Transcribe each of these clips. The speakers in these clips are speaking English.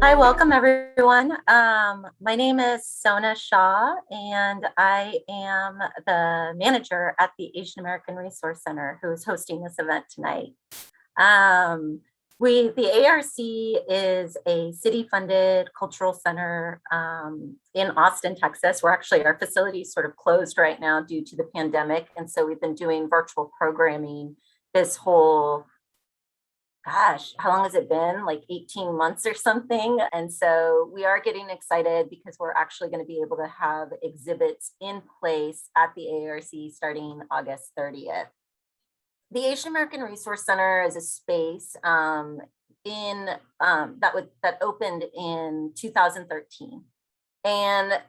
Hi, welcome everyone. My name is Sona Shah, and I am the manager at the Asian American Resource Center who is hosting this event tonight. Um, the ARC is a city-funded cultural center in Austin, Texas. Our facility is sort of closed right now due to the pandemic, and so we've been doing virtual programming this whole how long has it been? Like 18 months or something. And so we are getting excited because we're actually going to be able to have exhibits in place at the ARC starting August 30th. The Asian American Resource Center is a space that opened in 2013. And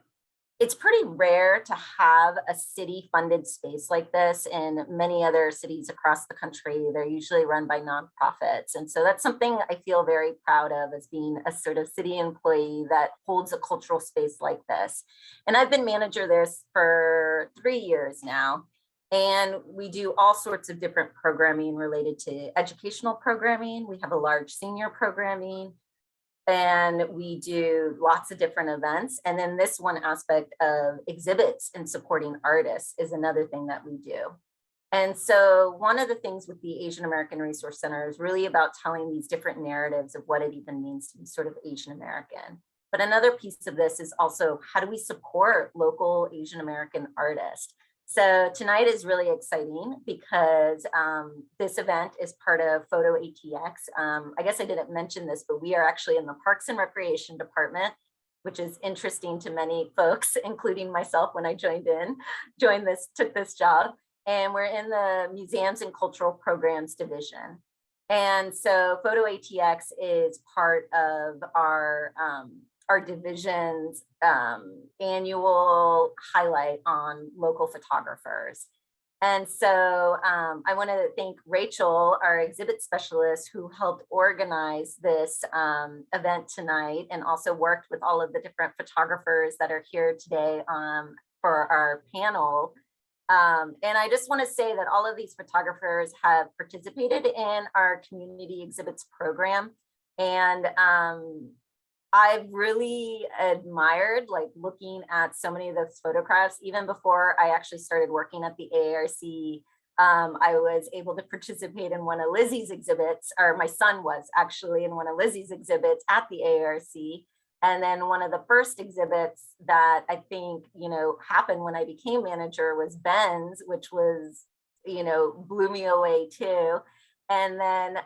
it's pretty rare to have a city funded space like this in many other cities across the country. They're usually run by nonprofits. And so that's something I feel very proud of as being a sort of city employee that holds a cultural space like this. And I've been manager there for 3 years now. And we do all sorts of different programming related to educational programming. We have a large senior programming, and we do lots of different events. And then this one aspect of exhibits and supporting artists is another thing that we do. And so one of the things with the Asian American Resource Center is really about telling these different narratives of what it even means to be sort of Asian American. But another piece of this is also, how do we support local Asian American artists? So tonight is really exciting because this event is part of FotoAPX. I guess I didn't mention this, but we are actually in the Parks and Recreation Department, which is interesting to many folks, including myself when I took this job. And we're in the Museums and Cultural Programs Division. And so FotoATX is part of our division's annual highlight on local photographers. And so I want to thank Rachel, our exhibit specialist, who helped organize this event tonight and also worked with all of the different photographers that are here today for our panel. And I just want to say that all of these photographers have participated in our community exhibits program. And I've really admired looking at so many of those photographs. Even before I actually started working at the AARC, I was able to participate in one of Lizzie's exhibits, or my son was actually in one of Lizzie's exhibits at the AARC. And then one of the first exhibits that I think, happened when I became manager was Ben's, which was, blew me away too. And then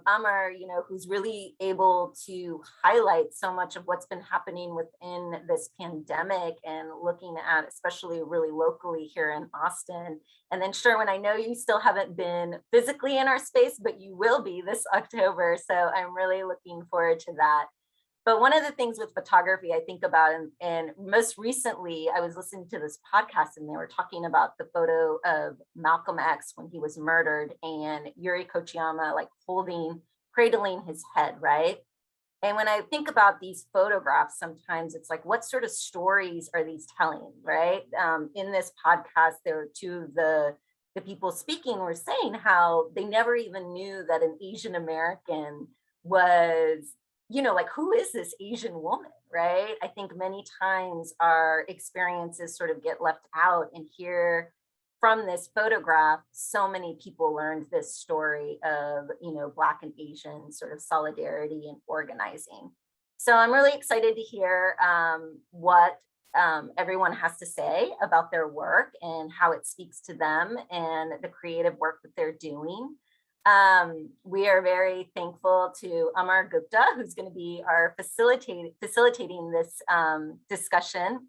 Amar, who's really able to highlight so much of what's been happening within this pandemic and looking at, especially really locally here in Austin. And then Sherwin, I know you still haven't been physically in our space, but you will be this October. So I'm really looking forward to that. But one of the things with photography I think about, and most recently I was listening to this podcast and they were talking about the photo of Malcolm X when he was murdered and Yuri Kochiyama cradling his head, right? And when I think about these photographs, sometimes it's like, what sort of stories are these telling, right? In this podcast, there were two of the people speaking were saying how they never even knew that an Asian American was, who is this Asian woman, right? I think many times our experiences sort of get left out, and here from this photograph, so many people learned this story of, Black and Asian sort of solidarity and organizing. So I'm really excited to hear what everyone has to say about their work and how it speaks to them and the creative work that they're doing. We are very thankful to Amar Gupta, who's going to be our facilitating this discussion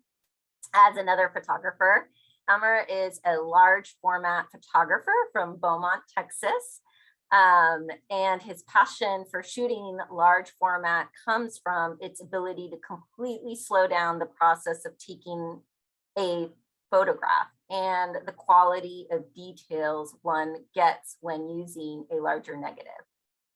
as another photographer. Amar is a large format photographer from Beaumont, Texas. And his passion for shooting large format comes from its ability to completely slow down the process of taking a photograph and the quality of details one gets when using a larger negative.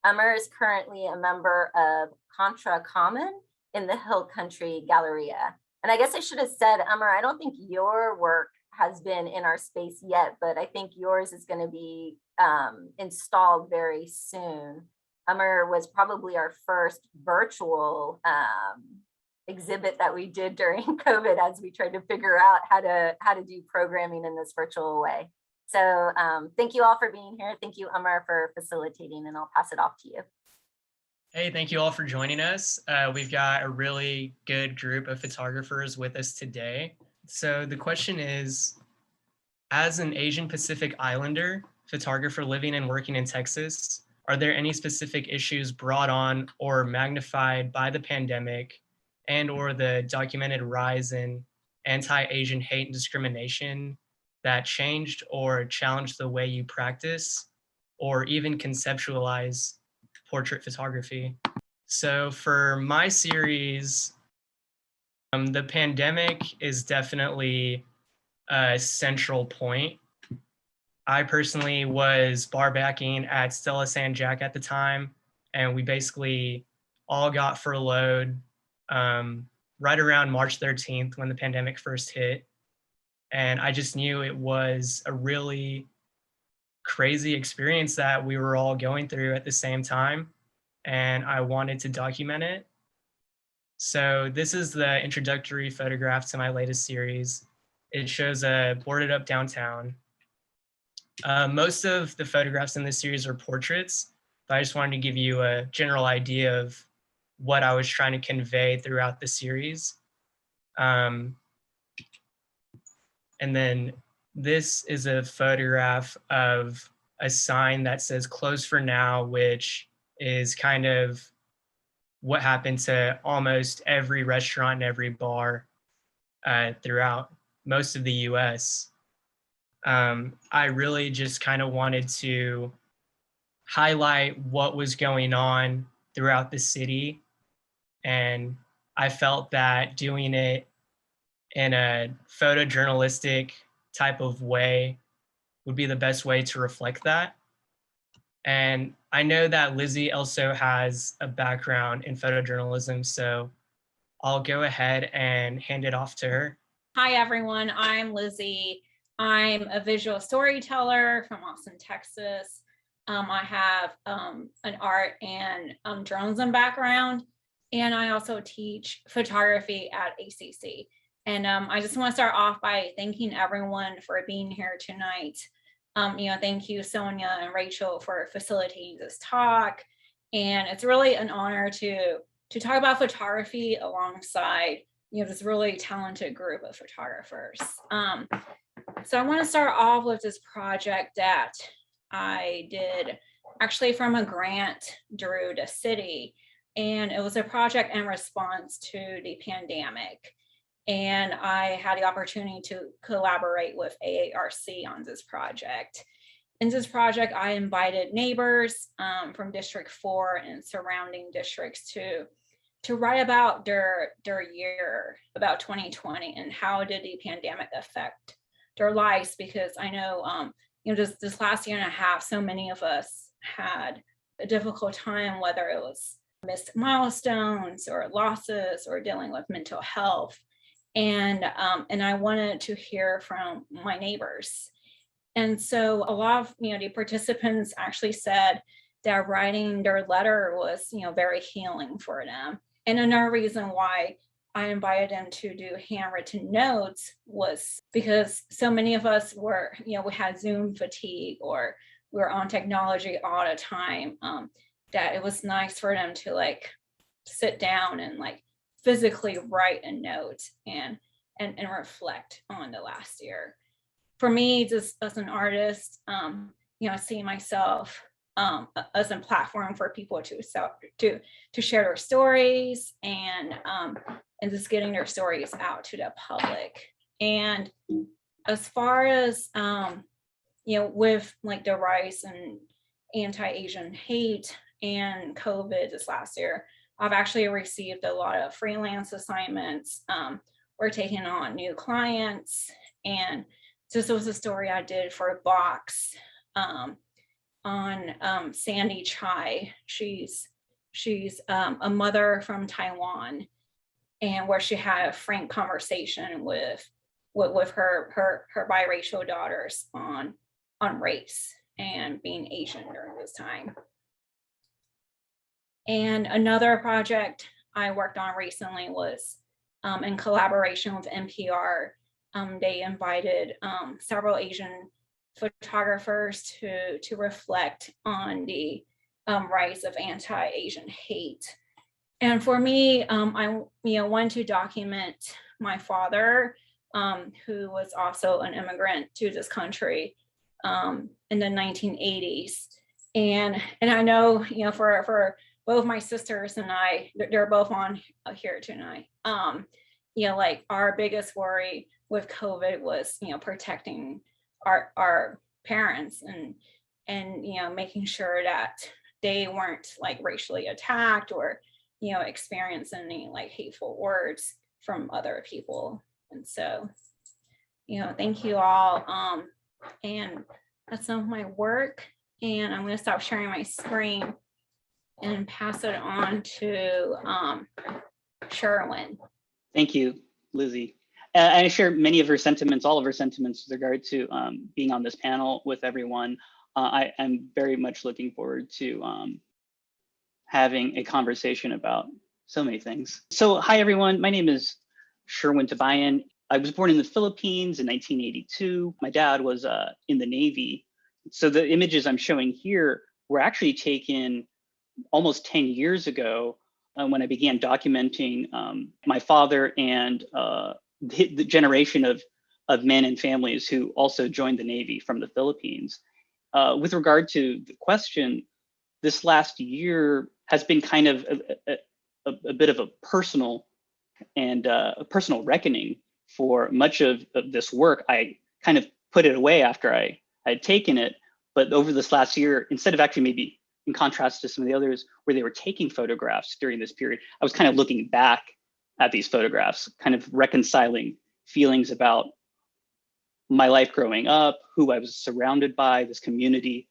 Amar is currently a member of Contra Common in the Hill Country Galleria. And I guess I should have said, Amar, I don't think your work has been in our space yet, but I think yours is going to be installed very soon. Ummer was probably our first virtual exhibit that we did during COVID as we tried to figure out how to do programming in this virtual way. So thank you all for being here. Thank you, Ummer, for facilitating, and I'll pass it off to you. Hey, thank you all for joining us. We've got a really good group of photographers with us today. So the question is, as an Asian Pacific Islander photographer living and working in Texas, are there any specific issues brought on or magnified by the pandemic and or the documented rise in anti-Asian hate and discrimination that changed or challenged the way you practice or even conceptualize portrait photography? So for my series, the pandemic is definitely a central point. I personally was bar backing at Stella San Jack at the time, and we basically all got furloughed right around March 13th when the pandemic first hit. And I just knew it was a really crazy experience that we were all going through at the same time, and I wanted to document it. So this is the introductory photograph to my latest series. It shows a boarded up downtown. Most of the photographs in this series are portraits, but I just wanted to give you a general idea of what I was trying to convey throughout the series. And then this is a photograph of a sign that says "Closed for now," which is kind of what happened to almost every restaurant and every bar throughout most of the US. I really just kind of wanted to highlight what was going on throughout the city. And I felt that doing it in a photojournalistic type of way would be the best way to reflect that. And I know that Lizzie also has a background in photojournalism, so I'll go ahead and hand it off to her. Hi, everyone. I'm Lizzie. I'm a visual storyteller from Austin, Texas. I have an art and journalism background, and I also teach photography at ACC. And I just want to start off by thanking everyone for being here tonight. Thank you, Sonia and Rachel, for facilitating this talk. And it's really an honor to talk about photography alongside this really talented group of photographers. So I want to start off with this project that I did actually from a grant through the city. And it was a project in response to the pandemic. And I had the opportunity to collaborate with AARC on this project. In this project, I invited neighbors from District 4 and surrounding districts to write about their year, about 2020, and how did the pandemic affect their lives. Because I know, this last year and a half, so many of us had a difficult time, whether it was missed milestones or losses or dealing with mental health. And I wanted to hear from my neighbors. And so a lot of the participants actually said that writing their letter was very healing for them. And another reason why I invited them to do handwritten notes was because so many of us were, we had Zoom fatigue, or we were on technology all the time, that it was nice for them to sit down and physically write a note and reflect on the last year. For me, just as an artist, I see myself as a platform for people to share their stories and just getting their stories out to the public. And as far as with the rise in anti-Asian hate and COVID this last year, I've actually received a lot of freelance assignments. We're taking on new clients, and this was a story I did for Box on Sandy Chai. She's a mother from Taiwan, and where she had a frank conversation with her biracial daughters on race and being Asian during this time. And another project I worked on recently was in collaboration with NPR. They invited several Asian photographers to reflect on the rise of anti-Asian hate. And for me, I wanted to document my father, who was also an immigrant to this country in the 1980s. And I know, for both my sisters and I, they're both on here tonight. Like our biggest worry with COVID was, protecting our parents and making sure that they weren't like racially attacked or experience any like hateful words from other people. And so, thank you all. And that's some of my work. And I'm going to stop sharing my screen and pass it on to Sherwin. Thank you, Lizzie. I share many of her sentiments, all of her sentiments with regard to being on this panel with everyone. I am very much looking forward to having a conversation about so many things. So hi, everyone. My name is Sherwin Tabayan. I was born in the Philippines in 1982. My dad was in the Navy. So the images I'm showing here were actually taken almost 10 years ago when I began documenting my father and the generation of men and families who also joined the Navy from the Philippines. With regard to the question, this last year has been kind of a bit of a personal reckoning for much of this work. I kind of put it away after I had taken it, but over this last year, instead of actually maybe in contrast to some of the others where they were taking photographs during this period, I was kind of looking back at these photographs, kind of reconciling feelings about my life growing up, who I was surrounded by, this community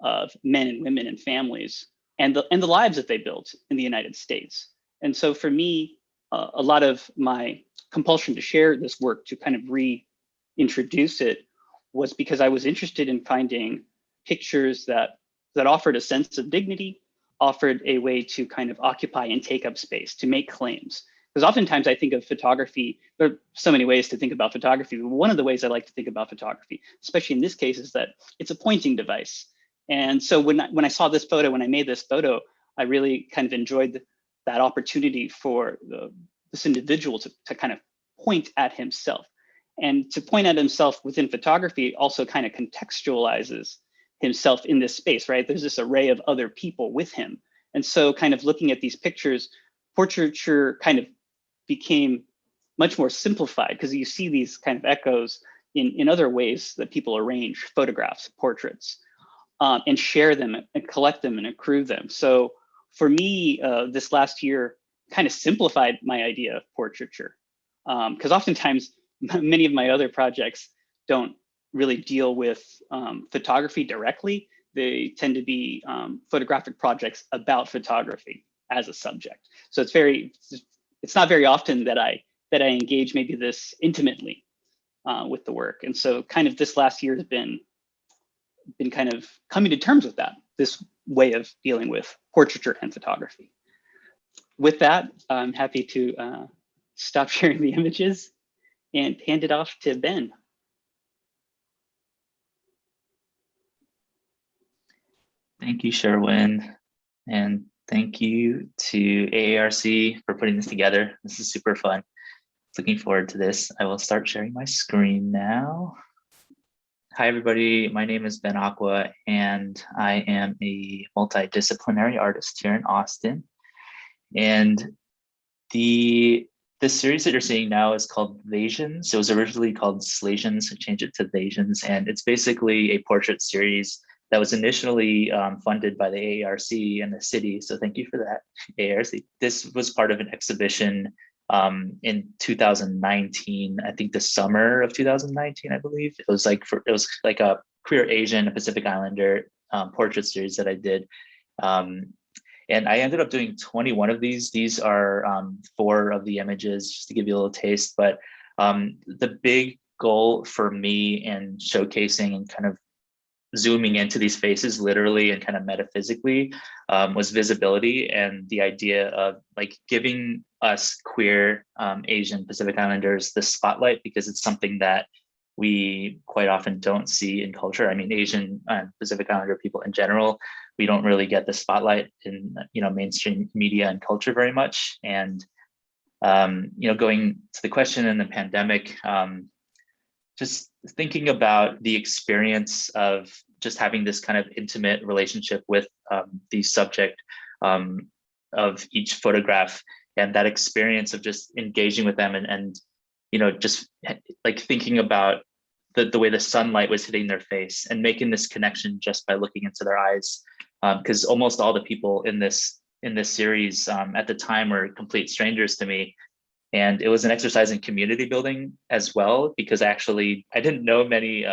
of men and women and families, and the lives that they built in the United States. And so for me, a lot of my compulsion to share this work, to kind of reintroduce it, was because I was interested in finding pictures that offered a sense of dignity, offered a way to kind of occupy and take up space, to make claims. Because oftentimes I think of photography, there are so many ways to think about photography, but one of the ways I like to think about photography, especially in this case, is that it's a pointing device. And so when I saw this photo, when I made this photo, I really kind of enjoyed that opportunity for this individual to kind of point at himself. And to point at himself within photography also kind of contextualizes himself in this space, right? There's this array of other people with him. And so kind of looking at these pictures, portraiture kind of became much more simplified because you see these kind of echoes in other ways that people arrange photographs, portraits, and share them and collect them and accrue them. So for me, this last year kind of simplified my idea of portraiture, because oftentimes many of my other projects don't really deal with photography directly. They tend to be photographic projects about photography as a subject. So it's not very often that I engage maybe this intimately with the work. And so kind of this last year has been kind of coming to terms with that, this way of dealing with portraiture and photography. With that, I'm happy to stop sharing the images and hand it off to Ben. Thank you, Sherwin. And thank you to AARC for putting this together. This is super fun. Looking forward to this. I will start sharing my screen now. Hi, everybody. My name is Ben Aqua, and I am a multidisciplinary artist here in Austin. And the series that you're seeing now is called Vasions. It was originally called Slations. I changed it to Vasions, and it's basically a portrait series that was initially funded by the AARC and the city. So thank you for that, AARC. This was part of an exhibition in 2019, I think the summer of 2019, I believe. It was like a queer Asian, a Pacific Islander portrait series that I did. And I ended up doing 21 of these. These are 4 of the images, just to give you a little taste. But the big goal for me in showcasing and kind of zooming into these faces literally and kind of metaphysically was visibility, and the idea of like giving us queer Asian Pacific Islanders the spotlight, because it's something that we quite often don't see in culture. I mean, Asian Pacific Islander people in general, we don't really get the spotlight in mainstream media and culture very much. And going to the question in the pandemic, just thinking about the experience of just having this kind of intimate relationship with the subject of each photograph, and that experience of just engaging with them and just like thinking about the way the sunlight was hitting their face and making this connection just by looking into their eyes. Because almost all the people in this series at the time were complete strangers to me. And it was an exercise in community building as well, because actually I didn't know many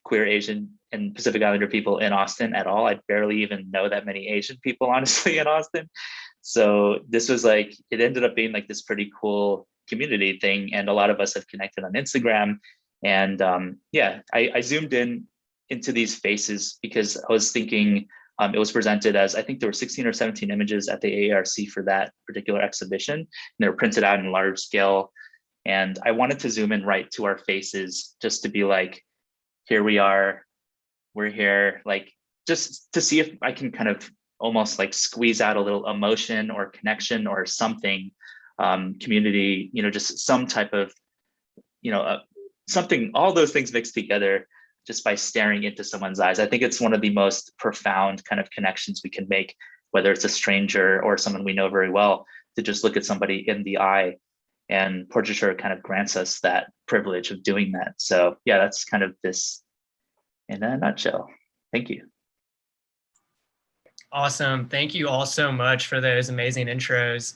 queer Asian and Pacific Islander people in Austin at all. I barely even know that many Asian people, honestly, in Austin. So this was like, it ended up being like this pretty cool community thing. And a lot of us have connected on Instagram. And I zoomed into these faces because I was thinking, it was presented as, I think there were 16 or 17 images at the AARC for that particular exhibition, and they were printed out in large scale. And I wanted to zoom in right to our faces just to be like, here we are, we're here, like just to see if I can kind of almost like squeeze out a little emotion or connection or something, community, just some type of, something, all those things mixed together just by staring into someone's eyes. I think it's one of the most profound kind of connections we can make, whether it's a stranger or someone we know very well, to just look at somebody in the eye. And portraiture kind of grants us that privilege of doing that. So yeah, that's kind of this in a nutshell. Thank you. Awesome. Thank you all so much for those amazing intros.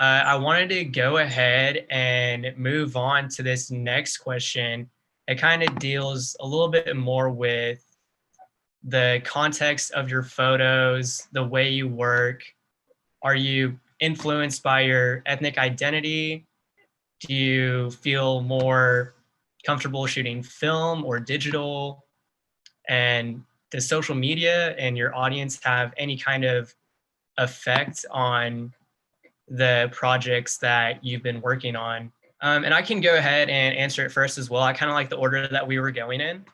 I wanted to go ahead and move on to this next question. It kind of deals a little bit more with the context of your photos, the way you work. Are you influenced by your ethnic identity? Do you feel more comfortable shooting film or digital? And does social media and your audience have any kind of effect on the projects that you've been working on? And I can go ahead and answer it first as well. I kind of like the order that we were going in,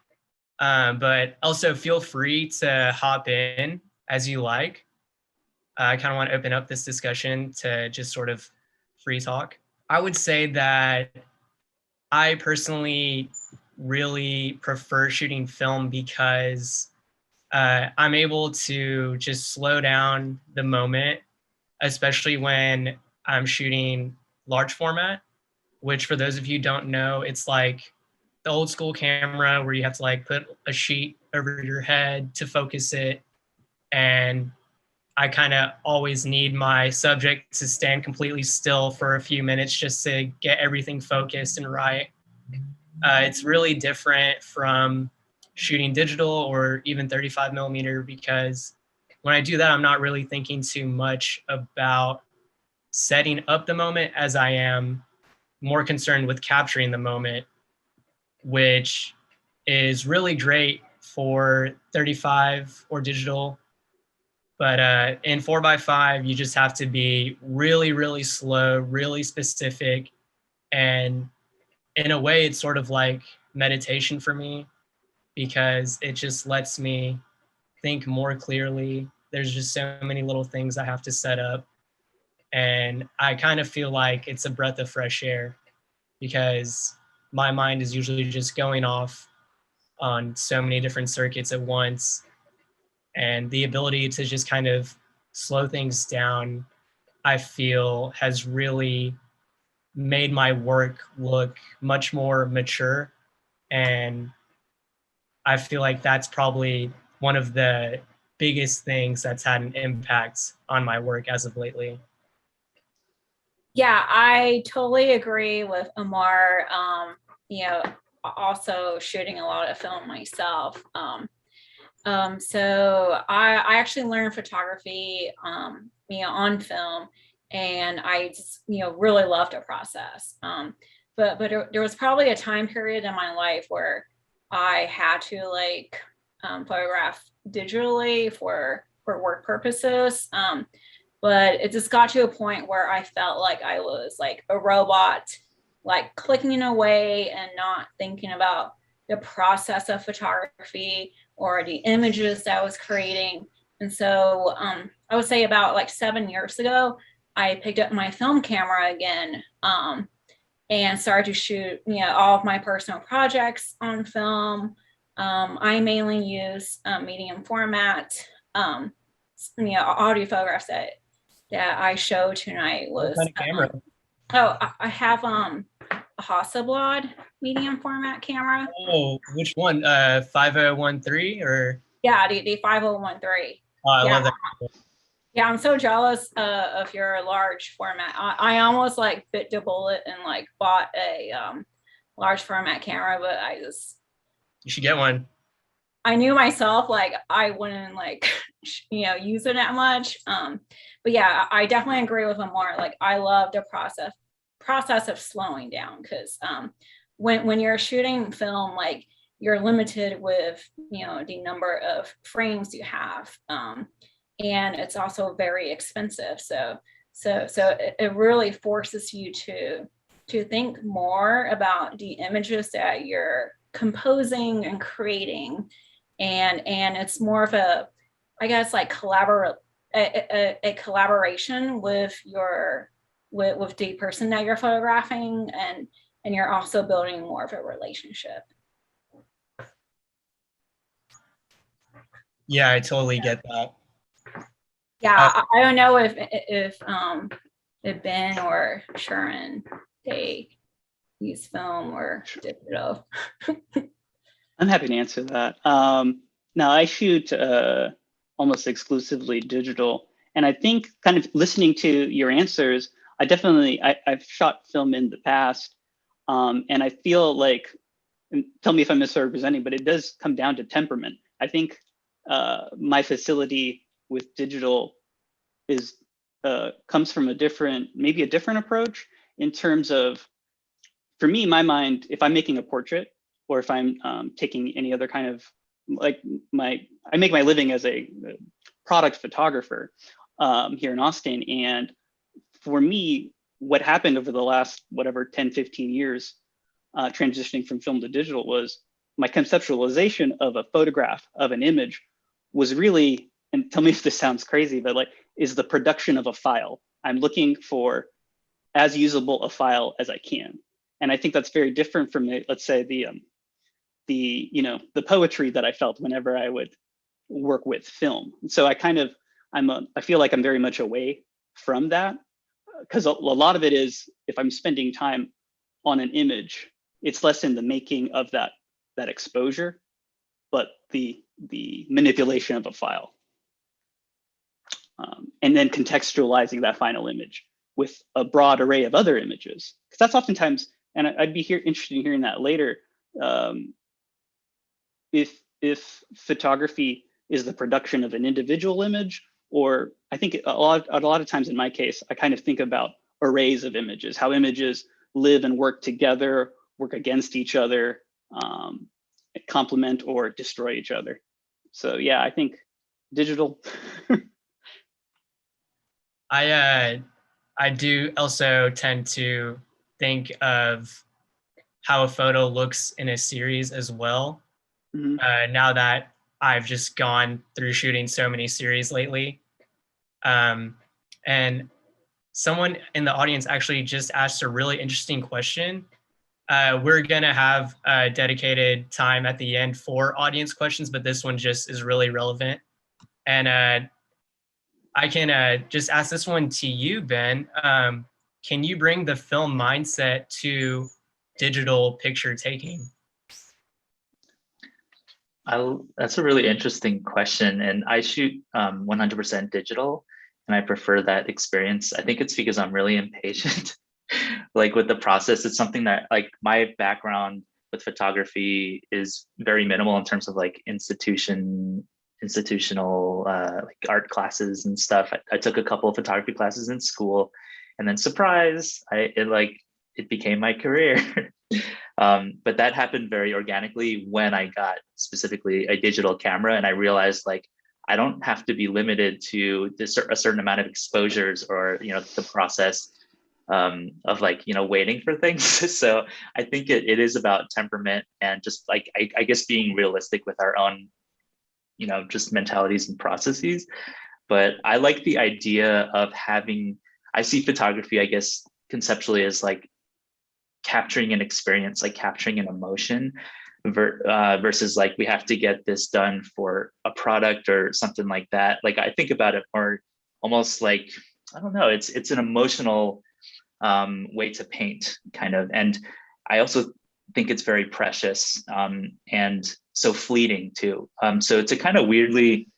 but also feel free to hop in as you like. I kind of want to open up this discussion to just sort of free talk. I would say that I personally really prefer shooting film because I'm able to just slow down the moment, especially when I'm shooting large format, which for those of you who don't know, it's like the old school camera where you have to like put a sheet over your head to focus it. And I kind of always need my subject to stand completely still for a few minutes just to get everything focused and right. It's really different from shooting digital or even 35 millimeter, because when I do that, I'm not really thinking too much about setting up the moment as I am more concerned with capturing the moment, which is really great for 35 or digital. But in 4x5, you just have to be really, really slow, really specific. And in a way, it's sort of like meditation for me, because it just lets me think more clearly. There's just so many little things I have to set up. And I kind of feel like it's a breath of fresh air, because my mind is usually just going off on so many different circuits at once. And the ability to just kind of slow things down, I feel, has really made my work look much more mature. And I feel like that's probably one of the biggest things that's had an impact on my work as of lately. Yeah, I totally agree with Amar. Also shooting a lot of film myself. So I actually learned photography, on film, and I just, really loved the process. But there was probably a time period in my life where I had to photograph digitally for work purposes. But it just got to a point where I felt like I was like a robot, like clicking away and not thinking about the process of photography or the images that I was creating. And so I would say about like 7 years ago, I picked up my film camera again and started to shoot, all of my personal projects on film. I mainly use medium format, audio photographs that I showed tonight was What kind of camera? I have a Hasselblad medium format camera. Oh, which one? 5013 or? Yeah, the 5013. Oh, I Yeah. love that. Yeah, I'm so jealous of your large format. I almost like bit the bullet and like bought a large format camera, but You should get one. I knew myself like I wouldn't like use it that much. But yeah, I definitely agree with Amar. Like I love the process of slowing down, because when you're shooting film, like you're limited with the number of frames you have, and it's also very expensive. So it really forces you to think more about the images that you're composing and creating, and it's more of a, I guess, like a collaboration with the person that you're photographing, and you're also building more of a relationship. Yeah, I totally get that. Yeah, I don't know if Ben or Sharon, they use film or digital. I'm happy to answer that. Now I shoot almost exclusively digital, and I think kind of listening to your answers, I've shot film in the past, and I feel like, and tell me if I'm misrepresenting, but it does come down to temperament. I think my facility with digital is comes from maybe a different approach in terms of, for me, my mind, if I'm making a portrait or if I'm taking any other kind of, like I make my living as a product photographer here in Austin. And for me, what happened over the last, 10, 15 years, transitioning from film to digital, was my conceptualization of a photograph, of an image, was really, and tell me if this sounds crazy, but like, is the production of a file. I'm looking for as usable a file as I can. And I think that's very different from, let's say, the poetry that I felt whenever I would work with film. So I feel like I'm very much away from that, because a lot of it is, if I'm spending time on an image, it's less in the making of that exposure, but the manipulation of a file. And then contextualizing that final image with a broad array of other images. Because that's oftentimes, and I'd be interested in hearing that later, if photography is the production of an individual image, or I think a lot of times in my case, I kind of think about arrays of images, how images live and work together, work against each other, complement or destroy each other. So yeah, I think digital. I do also tend to think of how a photo looks in a series as well. Mm-hmm. Now that I've just gone through shooting so many series lately. And someone in the audience actually just asked a really interesting question. We're gonna have a dedicated time at the end for audience questions, but this one just is really relevant. And I can just ask this one to you, Ben. Can you bring the film mindset to digital picture taking? That's a really interesting question. And I shoot 100% digital, and I prefer that experience. I think it's because I'm really impatient. Like with the process, it's something that, like, my background with photography is very minimal in terms of like institutional like art classes and stuff. I took a couple of photography classes in school, and then surprise, it became my career. But that happened very organically when I got specifically a digital camera, and I realized like I don't have to be limited to a certain amount of exposures or the process of like waiting for things. So I think it is about temperament and just like I guess being realistic with our own just mentalities and processes. But I like the idea of having, I see photography, I guess, conceptually as like capturing an experience, like capturing an emotion versus like we have to get this done for a product or something like that. Like I think about it more almost like, I don't know, it's an emotional way to paint kind of. And I also think it's very precious and so fleeting too. So to kind of weirdly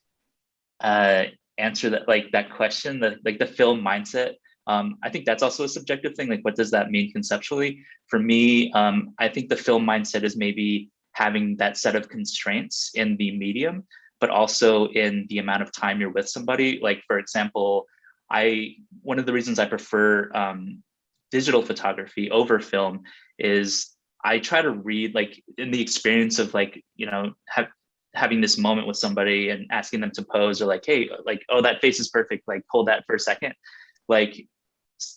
answer that question, the film mindset, I think that's also a subjective thing. Like, what does that mean conceptually? For me, I think the film mindset is maybe having that set of constraints in the medium, but also in the amount of time you're with somebody. Like, for example, one of the reasons I prefer digital photography over film is I try to read, like, in the experience of like, having this moment with somebody and asking them to pose, or like, hey, like, oh, that face is perfect, like hold that for a second. Like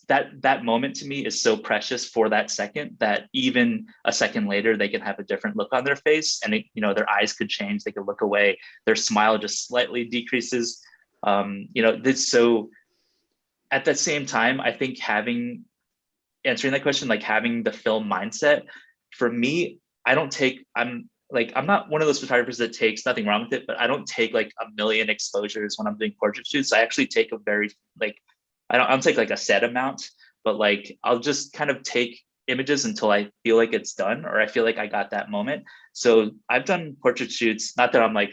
that moment to me is so precious for that second that even a second later they can have a different look on their face, and their eyes could change, they could look away, their smile just slightly decreases. So at the same time, I think answering that question, like having the film mindset, for me, I'm not one of those photographers that takes, nothing wrong with it, but I don't take like a million exposures when I'm doing portrait shoots. I actually take a very I don't take like a set amount, but like I'll just kind of take images until I feel like it's done, or I feel like I got that moment. So I've done portrait shoots, not that I'm like,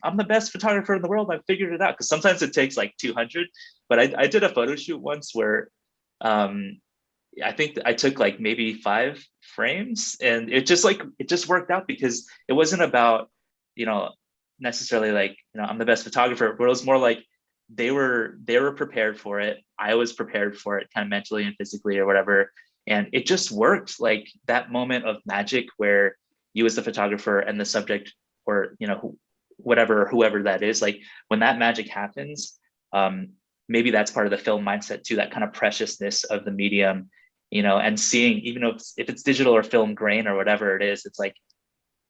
I'm the best photographer in the world, I've figured it out, because sometimes it takes like 200. But I did a photo shoot once where I think I took like maybe 5 frames, and it just worked out, because it wasn't about, necessarily like, I'm the best photographer, but it was more like they were prepared for it. I was prepared for it, kind of mentally and physically or whatever. And it just worked. Like that moment of magic where you as the photographer and the subject, or, whoever that is, like when that magic happens, maybe that's part of the film mindset too, that kind of preciousness of the medium, and seeing, even if it's digital or film grain or whatever it is, it's like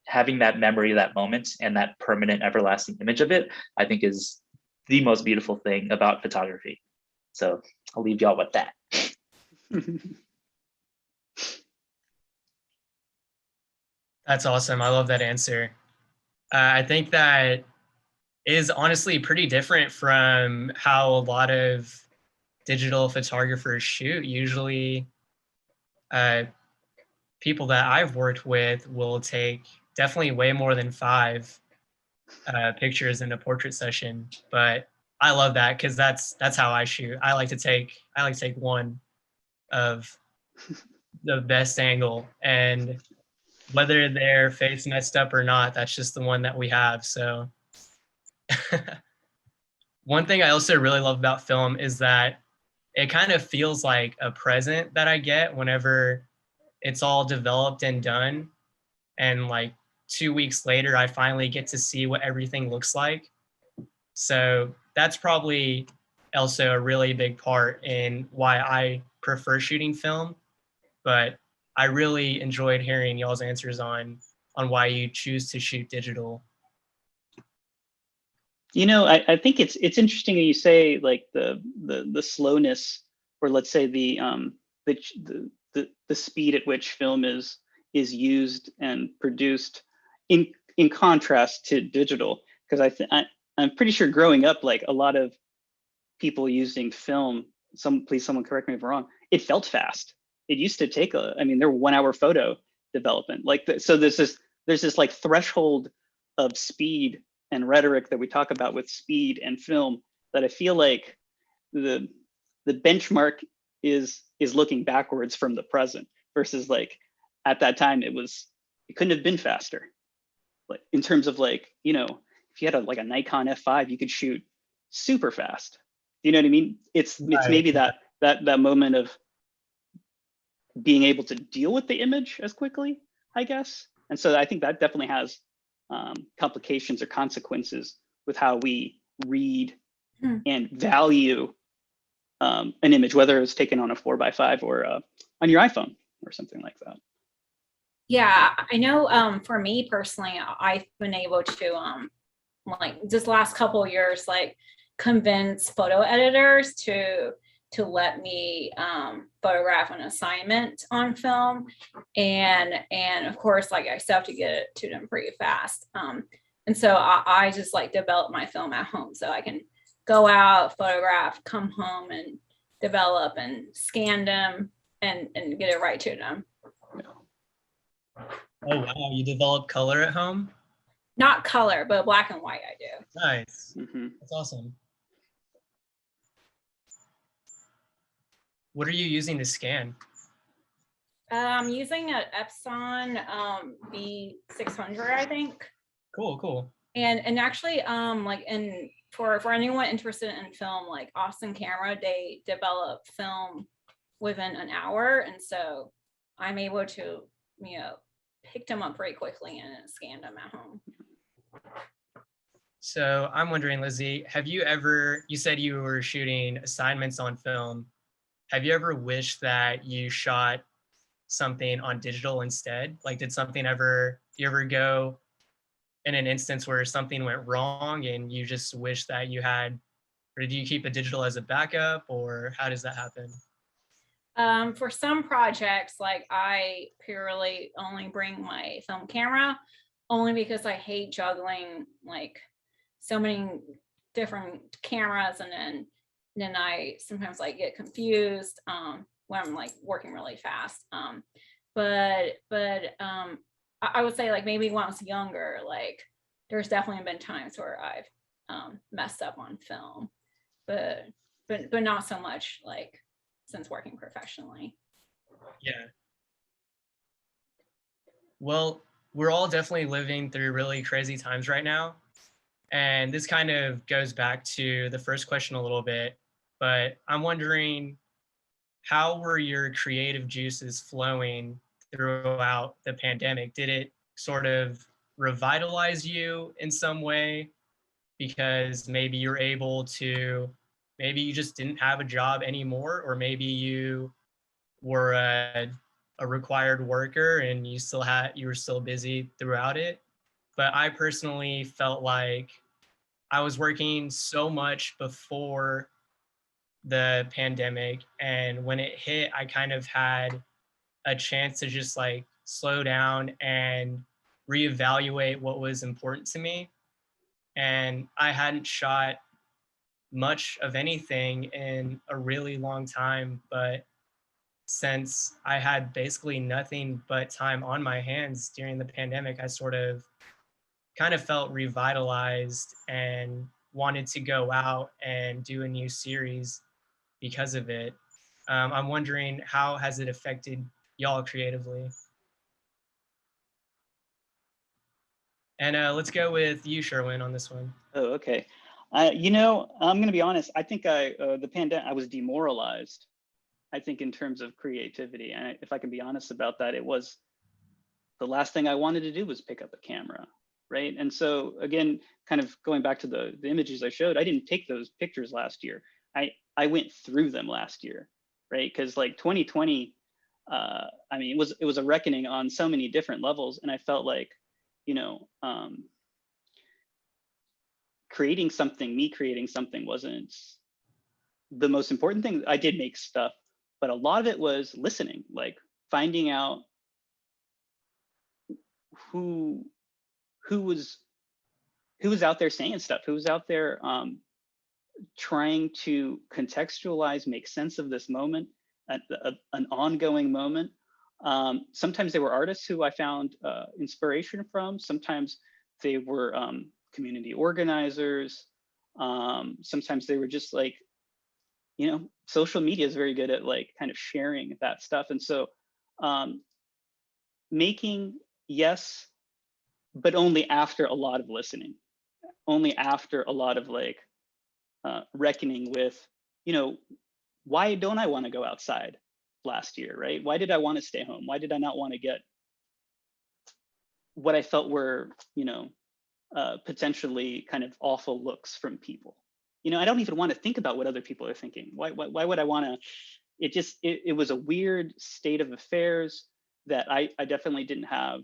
having that memory of that moment and that permanent everlasting image of it, I think is the most beautiful thing about photography. So I'll leave y'all with that. That's awesome. I love that answer. I think that is honestly pretty different from how a lot of digital photographers shoot. Usually, people that I've worked with will take definitely way more than 5 pictures in a portrait session. But I love that, because that's how I shoot. I like to take one of the best angle, and whether their face messed up or not, that's just the one that we have. So one thing I also really love about film is that it kind of feels like a present that I get whenever it's all developed and done. And like 2 weeks later, I finally get to see what everything looks like. So that's probably also a really big part in why I prefer shooting film. But I really enjoyed hearing y'all's answers on why you choose to shoot digital. I think it's interesting that you say like the slowness, or let's say the speed at which film is used and produced in contrast to digital, because I'm pretty sure growing up, like a lot of people using film, please someone correct me if I'm wrong, it felt fast. It used to take there were 1 hour photo development, so there's this like threshold of speed and rhetoric that we talk about with speed and film, that I feel like the benchmark is looking backwards from the present, versus like at that time it couldn't have been faster. Like in terms of like, if you had a Nikon F5, you could shoot super fast. You know what I mean? It's maybe that moment of being able to deal with the image as quickly, I guess. And so I think that definitely has complications or consequences with how we read and value an image, whether it's taken on a 4x5 or on your iPhone or something like that. Yeah, I know for me personally, I've been able to like this last couple of years, like convince photo editors to let me photograph an assignment on film. And of course, like I still have to get it to them pretty fast. And so I just like develop my film at home so I can go out, photograph, come home and develop and scan them and get it right to them. Oh, wow. You develop color at home? Not color, but black and white I do. Nice. Mm-hmm. That's awesome. What are you using to scan? I'm using an Epson B600, I think. Cool, cool. And actually, like for anyone interested in film, like Austin Camera, they develop film within an hour, and so I'm able to, you know, pick them up pretty quickly and scan them at home. So I'm wondering, Lizzie, have you ever, you said you were shooting assignments on film. Have you ever wished that you shot something on digital instead? Like, did something ever, you ever go in an instance where something went wrong and you just wish that you had, or do you keep a digital as a backup, or how does that happen? For some projects, like I purely only bring my film camera, only because I hate juggling like so many different cameras, and then I sometimes like get confused when I'm like working really fast. But I would say like maybe when I was younger, like there's definitely been times where I've messed up on film, but not so much like since working professionally. Yeah. Well, we're all definitely living through really crazy times right now. And this kind of goes back to the first question a little bit, but I'm wondering, how were your creative juices flowing throughout the pandemic? Did it sort of revitalize you in some way? Because maybe you're able to, maybe you just didn't have a job anymore, or maybe you were a required worker and you were still busy throughout it. But I personally felt like I was working so much before the pandemic, and when it hit, I kind of had a chance to just like slow down and reevaluate what was important to me. And I hadn't shot much of anything in a really long time, but since I had basically nothing but time on my hands during the pandemic, I sort of kind of felt revitalized and wanted to go out and do a new series because of it. I'm wondering, how has it affected y'all creatively? And let's go with you, Sherwin, on this one. Oh, okay. You know, I'm going to be honest. I think the pandemic, I was demoralized. I think in terms of creativity, and if I can be honest about that, it was the last thing I wanted to do was pick up a camera, right? And so again, kind of going back to the images I showed, I didn't take those pictures last year. I went through them last year, right? Because like 2020, I mean, it was a reckoning on so many different levels, and I felt like, you know, creating something wasn't the most important thing. I did make stuff, but a lot of it was listening, like finding out who was out there saying stuff, who was out there trying to contextualize, make sense of this moment, an ongoing moment. Sometimes they were artists who I found inspiration from. Sometimes they were community organizers. Sometimes they were just like, you know, social media is very good at like kind of sharing that stuff. And so making, yes, but only after a lot of listening, only after a lot of like reckoning with, you know, why don't I want to go outside last year, right? Why did I want to stay home? Why did I not want to get what I felt were, potentially kind of awful looks from people. I don't even want to think about what other people are thinking. Why would I want to? It was a weird state of affairs that I definitely didn't have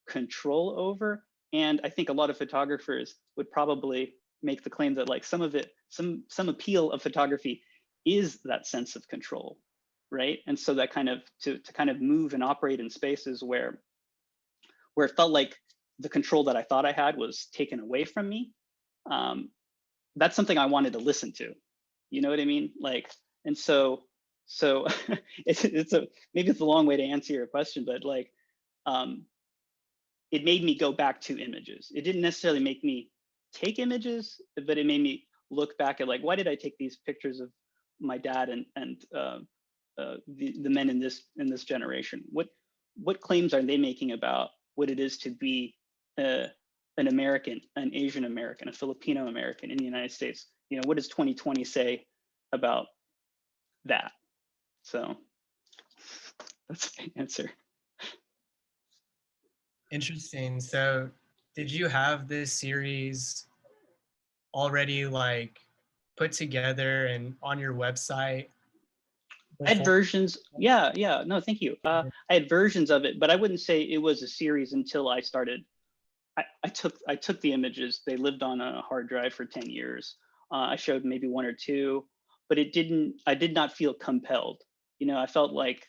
control over. And I think a lot of photographers would probably make the claim that like some of it, some appeal of photography is that sense of control, right? And so that kind of to kind of move and operate in spaces where it felt like the control that I thought I had was taken away from me. That's something I wanted to listen to. You know what I mean? Like, and so it's a maybe it's a long way to answer your question, but like, it made me go back to images. It didn't necessarily make me take images, but it made me look back at like, why did I take these pictures of my dad and the men in this generation? What claims are they making about what it is to be an American, an Asian American, a Filipino American in the United States? What does 2020 say about that? So that's the answer. Interesting. So did you have this series already like put together and on your website? I had versions. Yeah. No, thank you. I had versions of it, but I wouldn't say it was a series until I started. I took the images. They lived on a hard drive for 10 years. I showed maybe one or two, but I did not feel compelled. I felt like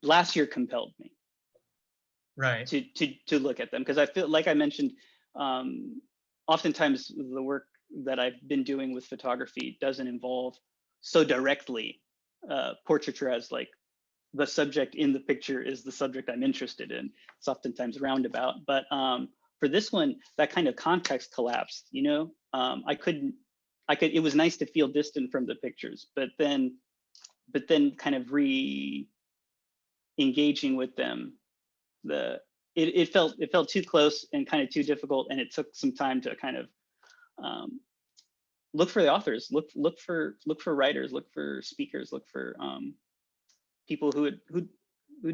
last year compelled me. Right. To look at them, because I feel like I mentioned, oftentimes the work that I've been doing with photography doesn't involve so directly portraiture as like the subject in the picture is the subject I'm interested in. It's oftentimes roundabout, but for this one, that kind of context collapsed. It was nice to feel distant from the pictures, but then kind of re-engaging with them, it felt too close and kind of too difficult, and it took some time to kind of look for the authors, look for writers, look for speakers, look for people who'd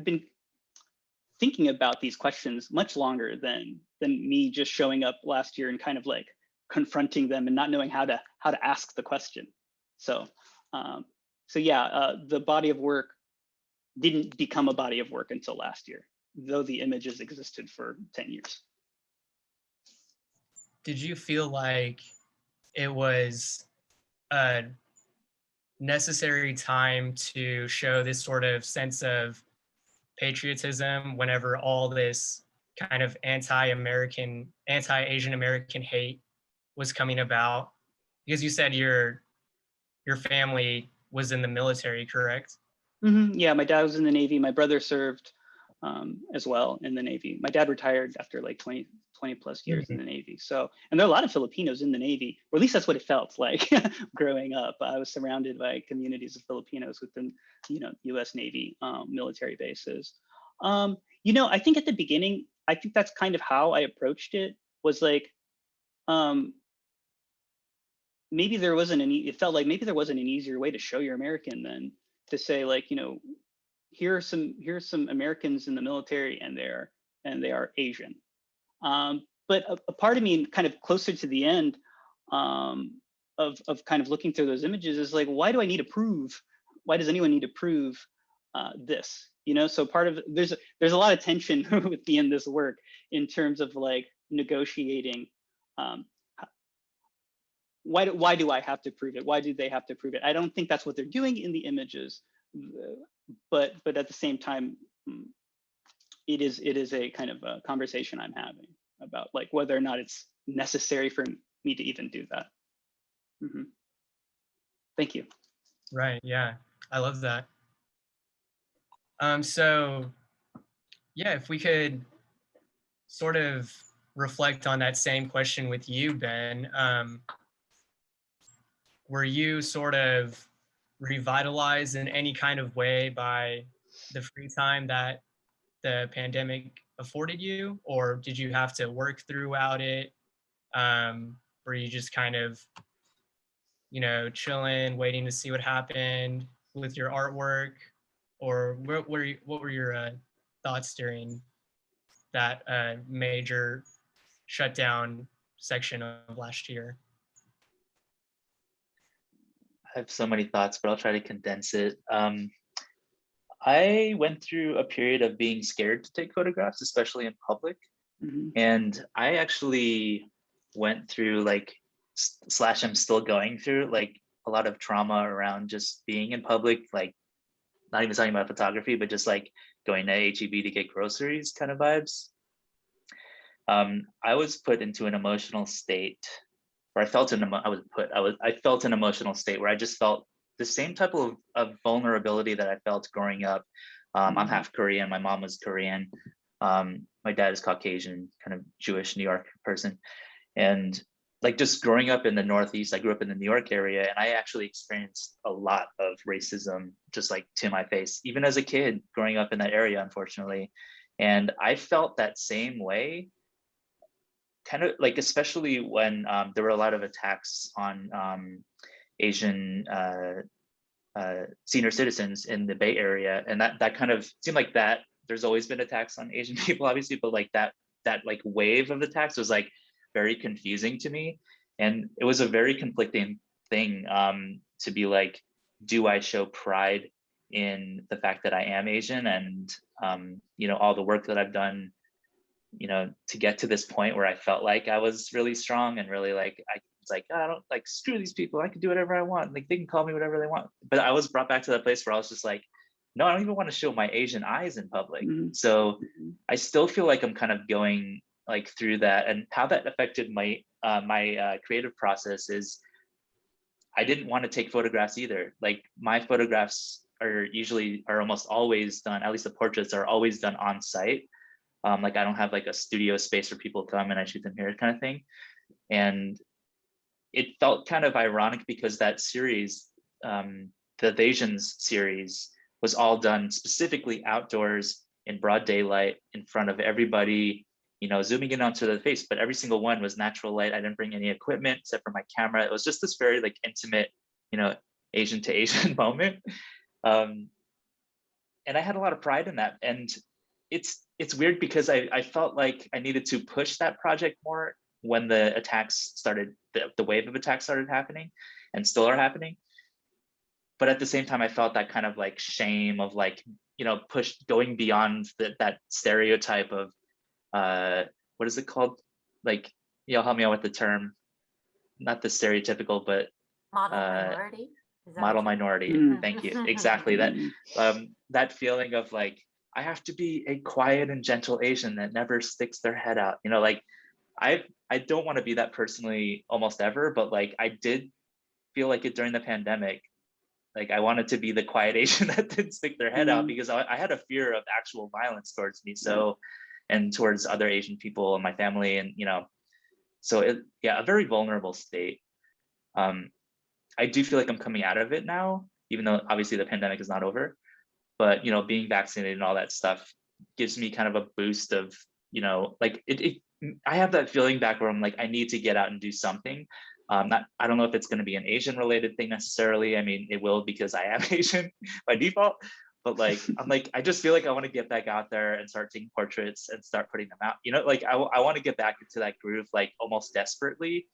been thinking about these questions much longer than me just showing up last year and kind of like confronting them and not knowing how to ask the question. So the body of work didn't become a body of work until last year, though the images existed for 10 years. Did you feel like it was a necessary time to show this sort of sense of patriotism whenever all this kind of anti-Asian American hate was coming about? Because you said your family was in the military, correct? Mm-hmm. Yeah, my dad was in the Navy. My brother served as well in the Navy. My dad retired after like 20 plus years in the Navy. So, and there are a lot of Filipinos in the Navy, or at least that's what it felt like growing up. I was surrounded by communities of Filipinos within, U.S. Navy military bases. I think at the beginning, I think that's kind of how I approached it, was like, maybe there wasn't it felt like maybe there wasn't an easier way to show you're American than to say like, here are some Americans in the military and they are Asian. But a part of me kind of closer to the end of kind of looking through those images is like, why does anyone need to prove this? So part of there's a lot of tension with me in this work in terms of like negotiating. Why do I have to prove it? Why do they have to prove it? I don't think that's what they're doing in the images, but at the same time, it is a kind of a conversation I'm having about like whether or not it's necessary for me to even do that. Mm-hmm. Thank you. Right. Yeah, I love that. So yeah, if we could sort of reflect on that same question with you, Ben, were you sort of revitalized in any kind of way by the free time that the pandemic afforded you, or did you have to work throughout it? Were you just kind of, chilling, waiting to see what happened with your artwork, or what were your thoughts during that major shutdown section of last year? I have so many thoughts, but I'll try to condense it. I went through a period of being scared to take photographs, especially in public. And I actually went through like, slash I'm still going through like a lot of trauma around just being in public, like not even talking about photography, but just like going to HEB to get groceries kind of vibes. I was put into an emotional state, or I felt an emotional state where I just felt the same type of vulnerability that I felt growing up. I'm half Korean, my mom was Korean. My dad is Caucasian, kind of Jewish New York person. And like just growing up in the Northeast, I grew up in the New York area, and I actually experienced a lot of racism just like to my face, even as a kid growing up in that area, unfortunately. And I felt that same way, kind of like, especially when there were a lot of attacks on Asian senior citizens in the Bay Area. And that kind of seemed like that there's always been attacks on Asian people, obviously, but like that like wave of attacks was like very confusing to me. And it was a very conflicting thing to be like, do I show pride in the fact that I am Asian and, you know, all the work that I've done, you know, to get to this point where I felt like I was really strong and really like, I was like, oh, I don't like, screw these people. I can do whatever I want. Like they can call me whatever they want. But I was brought back to that place where I was just like, no, I don't even want to show my Asian eyes in public. So I still feel like I'm kind of going like through that, and how that affected my creative process is I didn't want to take photographs either. Like my photographs are almost always done, at least the portraits are always done on site. Like I don't have like a studio space where people come and I shoot them here kind of thing. And it felt kind of ironic because that series, the Asians series, was all done specifically outdoors in broad daylight in front of everybody, you know, zooming in onto the face, but every single one was natural light. I didn't bring any equipment except for my camera. It was just this very like intimate, you know, Asian to Asian moment. And I had a lot of pride in that. And it's weird because I felt like I needed to push that project more when the attacks started, the wave of attacks started happening and still are happening. But at the same time, I felt that kind of like shame of like, you know, going beyond that stereotype of, what is it called? Like, y'all help me out with the term, not the stereotypical, but Model minority. Model minority. Thank you. Exactly that. That feeling of like, I have to be a quiet and gentle Asian that never sticks their head out. You know, like I don't want to be that personally almost ever, but like I did feel like it during the pandemic. Like I wanted to be the quiet Asian that didn't stick their head out because I had a fear of actual violence towards me. So, and towards other Asian people in my family, and you know, so a very vulnerable state. I do feel like I'm coming out of it now, even though obviously the pandemic is not over. But you know, being vaccinated and all that stuff gives me kind of a boost of, you know, like I have that feeling back where I'm like, I need to get out and do something. I don't know if it's going to be an Asian related thing necessarily. I mean, it will because I am Asian by default, but like, I'm like, I just feel like I want to get back out there and start taking portraits and start putting them out, you know, like I want to get back into that groove, like almost desperately.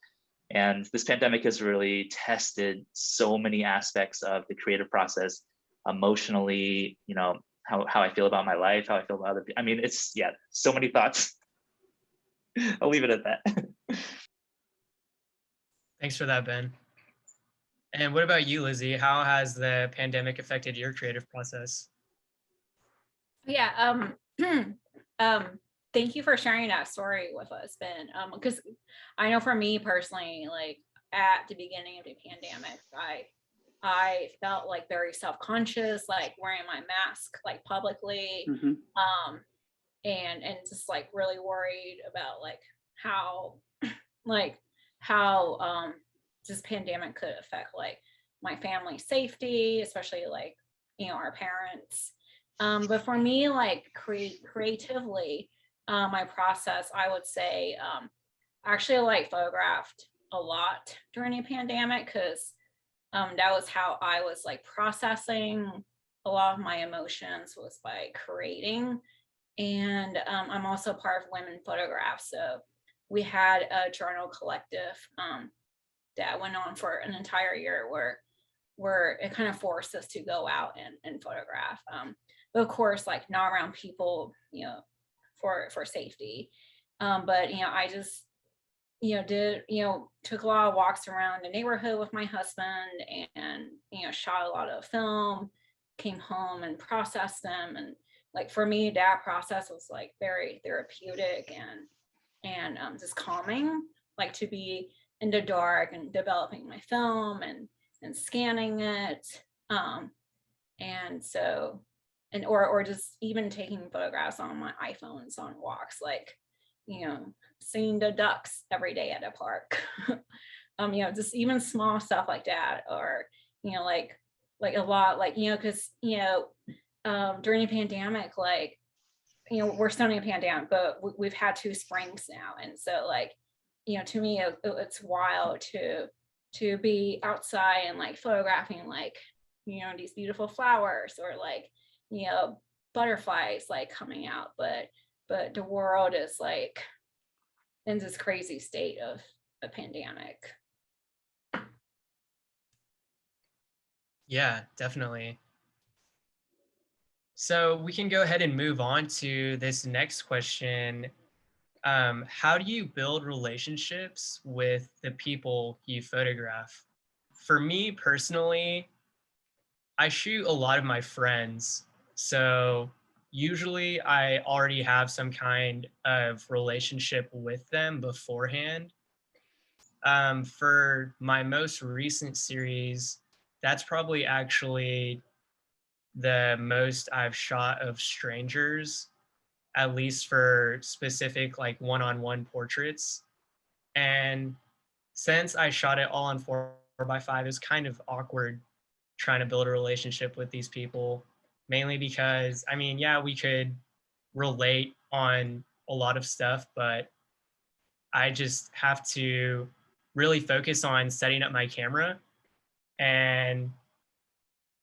And this pandemic has really tested so many aspects of the creative process, emotionally, you know, how I feel about my life, how I feel about other people. I mean, it's, yeah, so many thoughts. I'll leave it at that. Thanks for that, Ben. And what about you, Lizzie? How has the pandemic affected your creative process? Yeah, thank you for sharing that story with us, Ben. Because I know for me personally, like at the beginning of the pandemic, I felt like very self-conscious, like wearing my mask like publicly, and just like really worried about like how this pandemic could affect like my family's safety, especially like, you know, our parents. But for me, like creatively, my process, I would say, actually like photographed a lot during the pandemic because that was how I was like processing a lot of my emotions, was by creating. And I'm also part of Women Photograph. So we had a journal collective that went on for an entire year where it kind of forced us to go out and photograph. But of course, like not around people, for safety. But I just did took a lot of walks around the neighborhood with my husband, and shot a lot of film, came home and processed them. And like for me, that process was like very therapeutic and just calming, like to be in the dark and developing my film and scanning it. And so, and or just even taking photographs on my iPhones on walks, like seeing the ducks every day at a park. Just even small stuff like that. Or like a lot, like because during the pandemic, like we're still in a pandemic, but we've had 2 springs now. And so like to me it's wild to be outside and like photographing like these beautiful flowers, or like butterflies like coming out. But the world is like in this crazy state of a pandemic. Yeah, definitely. So we can go ahead and move on to this next question. How do you build relationships with the people you photograph? For me personally, I shoot a lot of my friends. So usually I already have some kind of relationship with them beforehand. For my most recent series, that's probably actually the most I've shot of strangers, at least for specific like one-on-one portraits. And since I shot it all on 4x5, it's kind of awkward trying to build a relationship with these people, mainly because, I mean, yeah, we could relate on a lot of stuff, but I just have to really focus on setting up my camera. And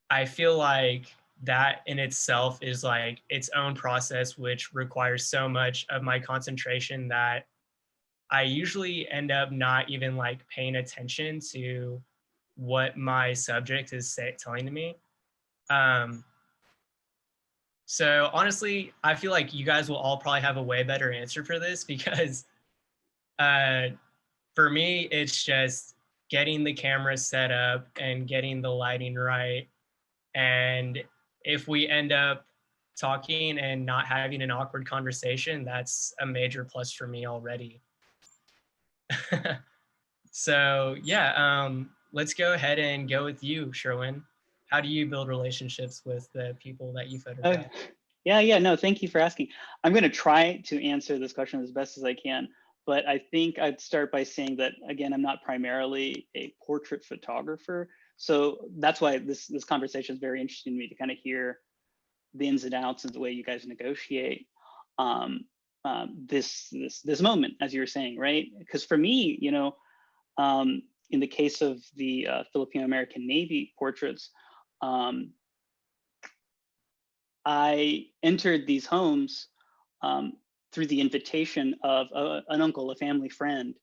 I feel like that in itself is like its own process, which requires so much of my concentration that I usually end up not even like paying attention to what my subject is telling to me. Um, so honestly, I feel like you guys will all probably have a way better answer for this because uh, for me, it's just getting the camera set up and getting the lighting right. And if we end up talking and not having an awkward conversation, that's a major plus for me already. So yeah, let's go ahead and go with you, Sherwin. How do you build relationships with the people that you photograph? Yeah, no, thank you for asking. I'm going to try to answer this question as best as I can, but I think I'd start by saying that, again, I'm not primarily a portrait photographer. So that's why this conversation is very interesting to me, to kind of hear the ins and outs of the way you guys negotiate this moment, as you were saying, right? Because for me, in the case of the Filipino American Navy portraits, I entered these homes through the invitation of an uncle, a family friend,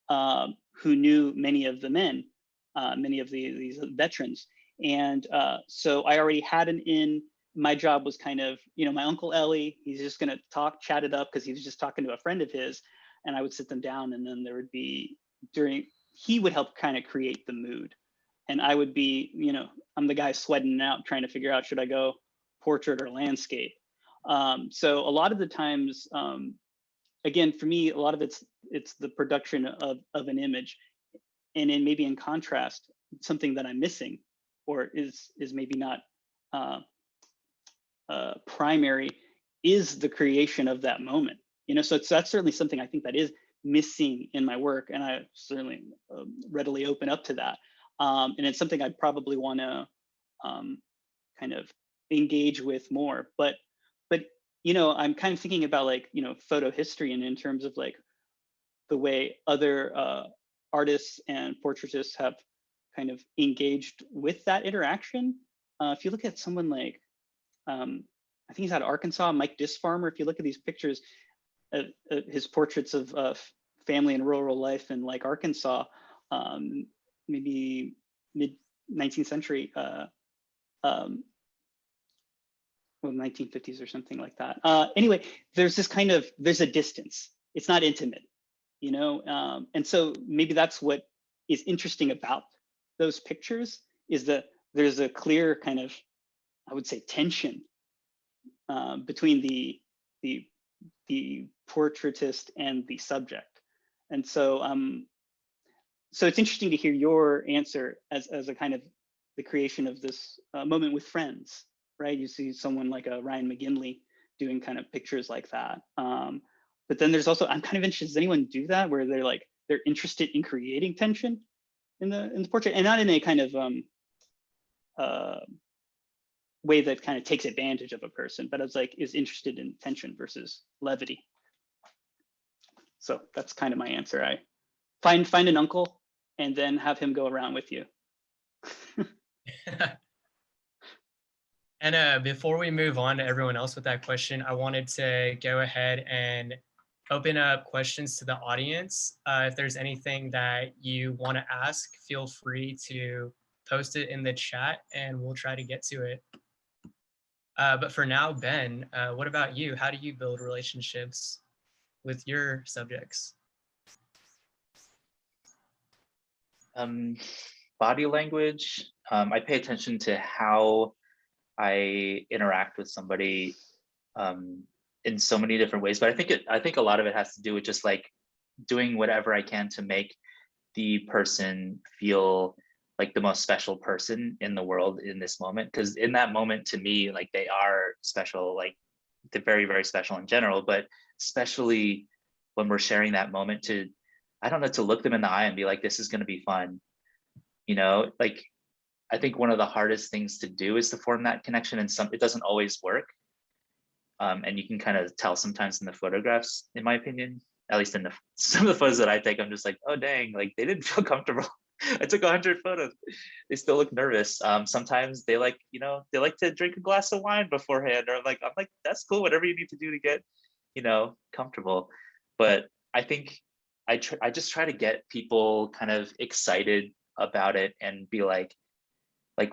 who knew many of the men, many of these veterans. And so I already had an in. My job was kind of, my Uncle Ellie, he's just going to chat it up because he was just talking to a friend of his. And I would sit them down, and then there would be, he would help kind of create the mood. And I would be, I'm the guy sweating out, trying to figure out, should I go portrait or landscape? So a lot of the times, again, for me, a lot of it's the production of an image, and in maybe in contrast, something that I'm missing, or is maybe not primary, is the creation of that moment. So that's certainly something I think that is missing in my work, and I certainly readily open up to that. And it's something I'd probably want to kind of engage with more. But I'm kind of thinking about like photo history, and in terms of like the way other artists and portraitists have kind of engaged with that interaction. If you look at someone like I think he's out of Arkansas, Mike Disfarmer. If you look at these pictures, his portraits of family and rural life in like Arkansas, maybe mid 19th century, well, 1950s or something like that. Anyway, there's this kind of, there's a distance. It's not intimate, you know? And so maybe that's what is interesting about those pictures, is that there's a clear kind of, I would say, tension between the portraitist and the subject. And so so it's interesting to hear your answer as a kind of the creation of this moment with friends, right? You see someone like a Ryan McGinley doing kind of pictures like that. But then there's also, I'm kind of interested, does anyone do that where they're interested in creating tension in the portrait, and not in a kind of way that kind of takes advantage of a person, but it's like is interested in tension versus levity. So that's kind of my answer. I find an uncle and then have him go around with you. And before we move on to everyone else with that question, I wanted to go ahead and open up questions to the audience. If there's anything that you want to ask, feel free to post it in the chat and we'll try to get to it. But for now, Ben, what about you? How do you build relationships with your subjects? Body language. I pay attention to how I interact with somebody in so many different ways, but I think a lot of it has to do with just like doing whatever I can to make the person feel like the most special person in the world in this moment. Because in that moment, to me, like they are special, like they're very, very special in general, but especially when we're sharing that moment to, I don't know, to look them in the eye and be like, this is going to be fun. You know, like I think one of the hardest things to do is to form that connection, and it doesn't always work. And you can kind of tell sometimes in the photographs, in my opinion, at least in some of the photos that I take, I'm just like, oh dang, like they didn't feel comfortable. I took 100 photos. They still look nervous. Sometimes they like, you know, they like to drink a glass of wine beforehand, or I'm like, that's cool, whatever you need to do to get, you know, comfortable. But I think I just try to get people kind of excited about it and be like,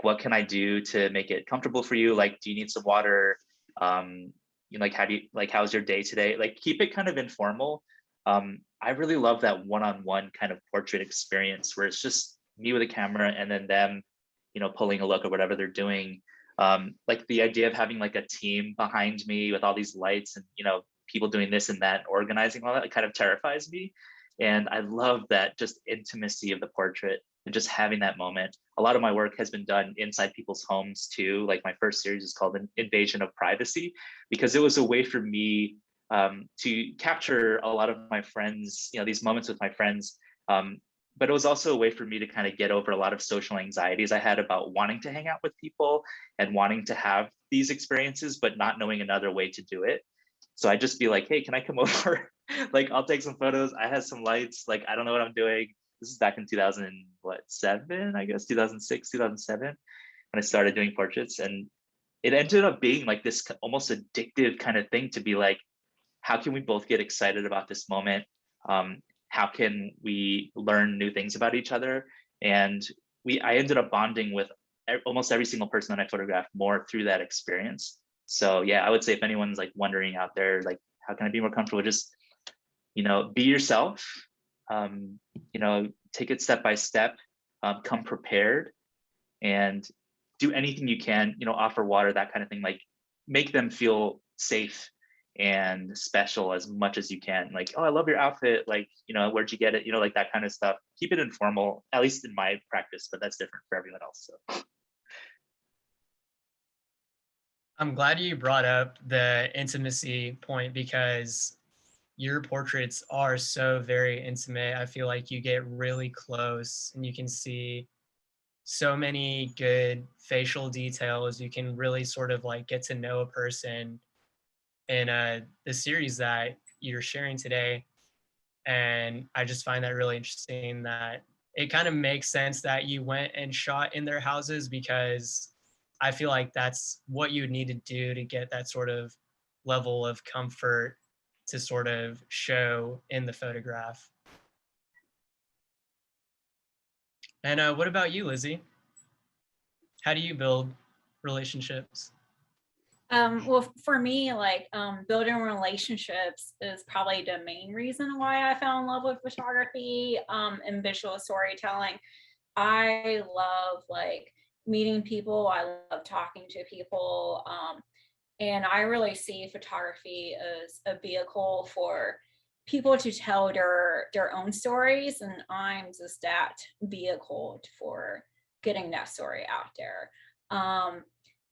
what can I do to make it comfortable for you? Like, do you need some water? You know, like, how's your day today? Like, keep it kind of informal. I really love that one-on-one kind of portrait experience where it's just me with a camera and then them, you know, pulling a look or whatever they're doing. Like the idea of having like a team behind me with all these lights and, you know, people doing this and that, and organizing all that, it kind of terrifies me. And I love that just intimacy of the portrait and just having that moment. A lot of my work has been done inside people's homes too. Like my first series is called An Invasion of Privacy, because it was a way for me to capture a lot of my friends, you know, these moments with my friends. But it was also a way for me to kind of get over a lot of social anxieties I had about wanting to hang out with people and wanting to have these experiences, but not knowing another way to do it. So I just be like, hey, can I come over? Like, I'll take some photos. I have some lights. Like, I don't know what I'm doing. This is back in 2007, I guess, 2006, 2007, when I started doing portraits. And it ended up being like this almost addictive kind of thing to be like, how can we both get excited about this moment? How can we learn new things about each other? And I ended up bonding with almost every single person that I photographed more through that experience. So yeah, I would say if anyone's like wondering out there, like, how can I be more comfortable? Just, you know, be yourself, you know, take it step by step, come prepared, and do anything you can, you know, offer water, that kind of thing, like make them feel safe and special as much as you can. Like, oh, I love your outfit. Like, you know, where'd you get it? You know, like that kind of stuff. Keep it informal, at least in my practice, but that's different for everyone else. So. I'm glad you brought up the intimacy point, because your portraits are so very intimate. I feel like you get really close and you can see so many good facial details. You can really sort of like get to know a person in the series that you're sharing today. And I just find that really interesting that it kind of makes sense that you went and shot in their houses, because I feel like that's what you would need to do to get that sort of level of comfort to sort of show in the photograph. And what about you, Lizzie? How do you build relationships? Well, for me, like building relationships is probably the main reason why I fell in love with photography and visual storytelling. I love like meeting people. I love talking to people. And I really see photography as a vehicle for people to tell their own stories. And I'm just that vehicle for getting that story out there.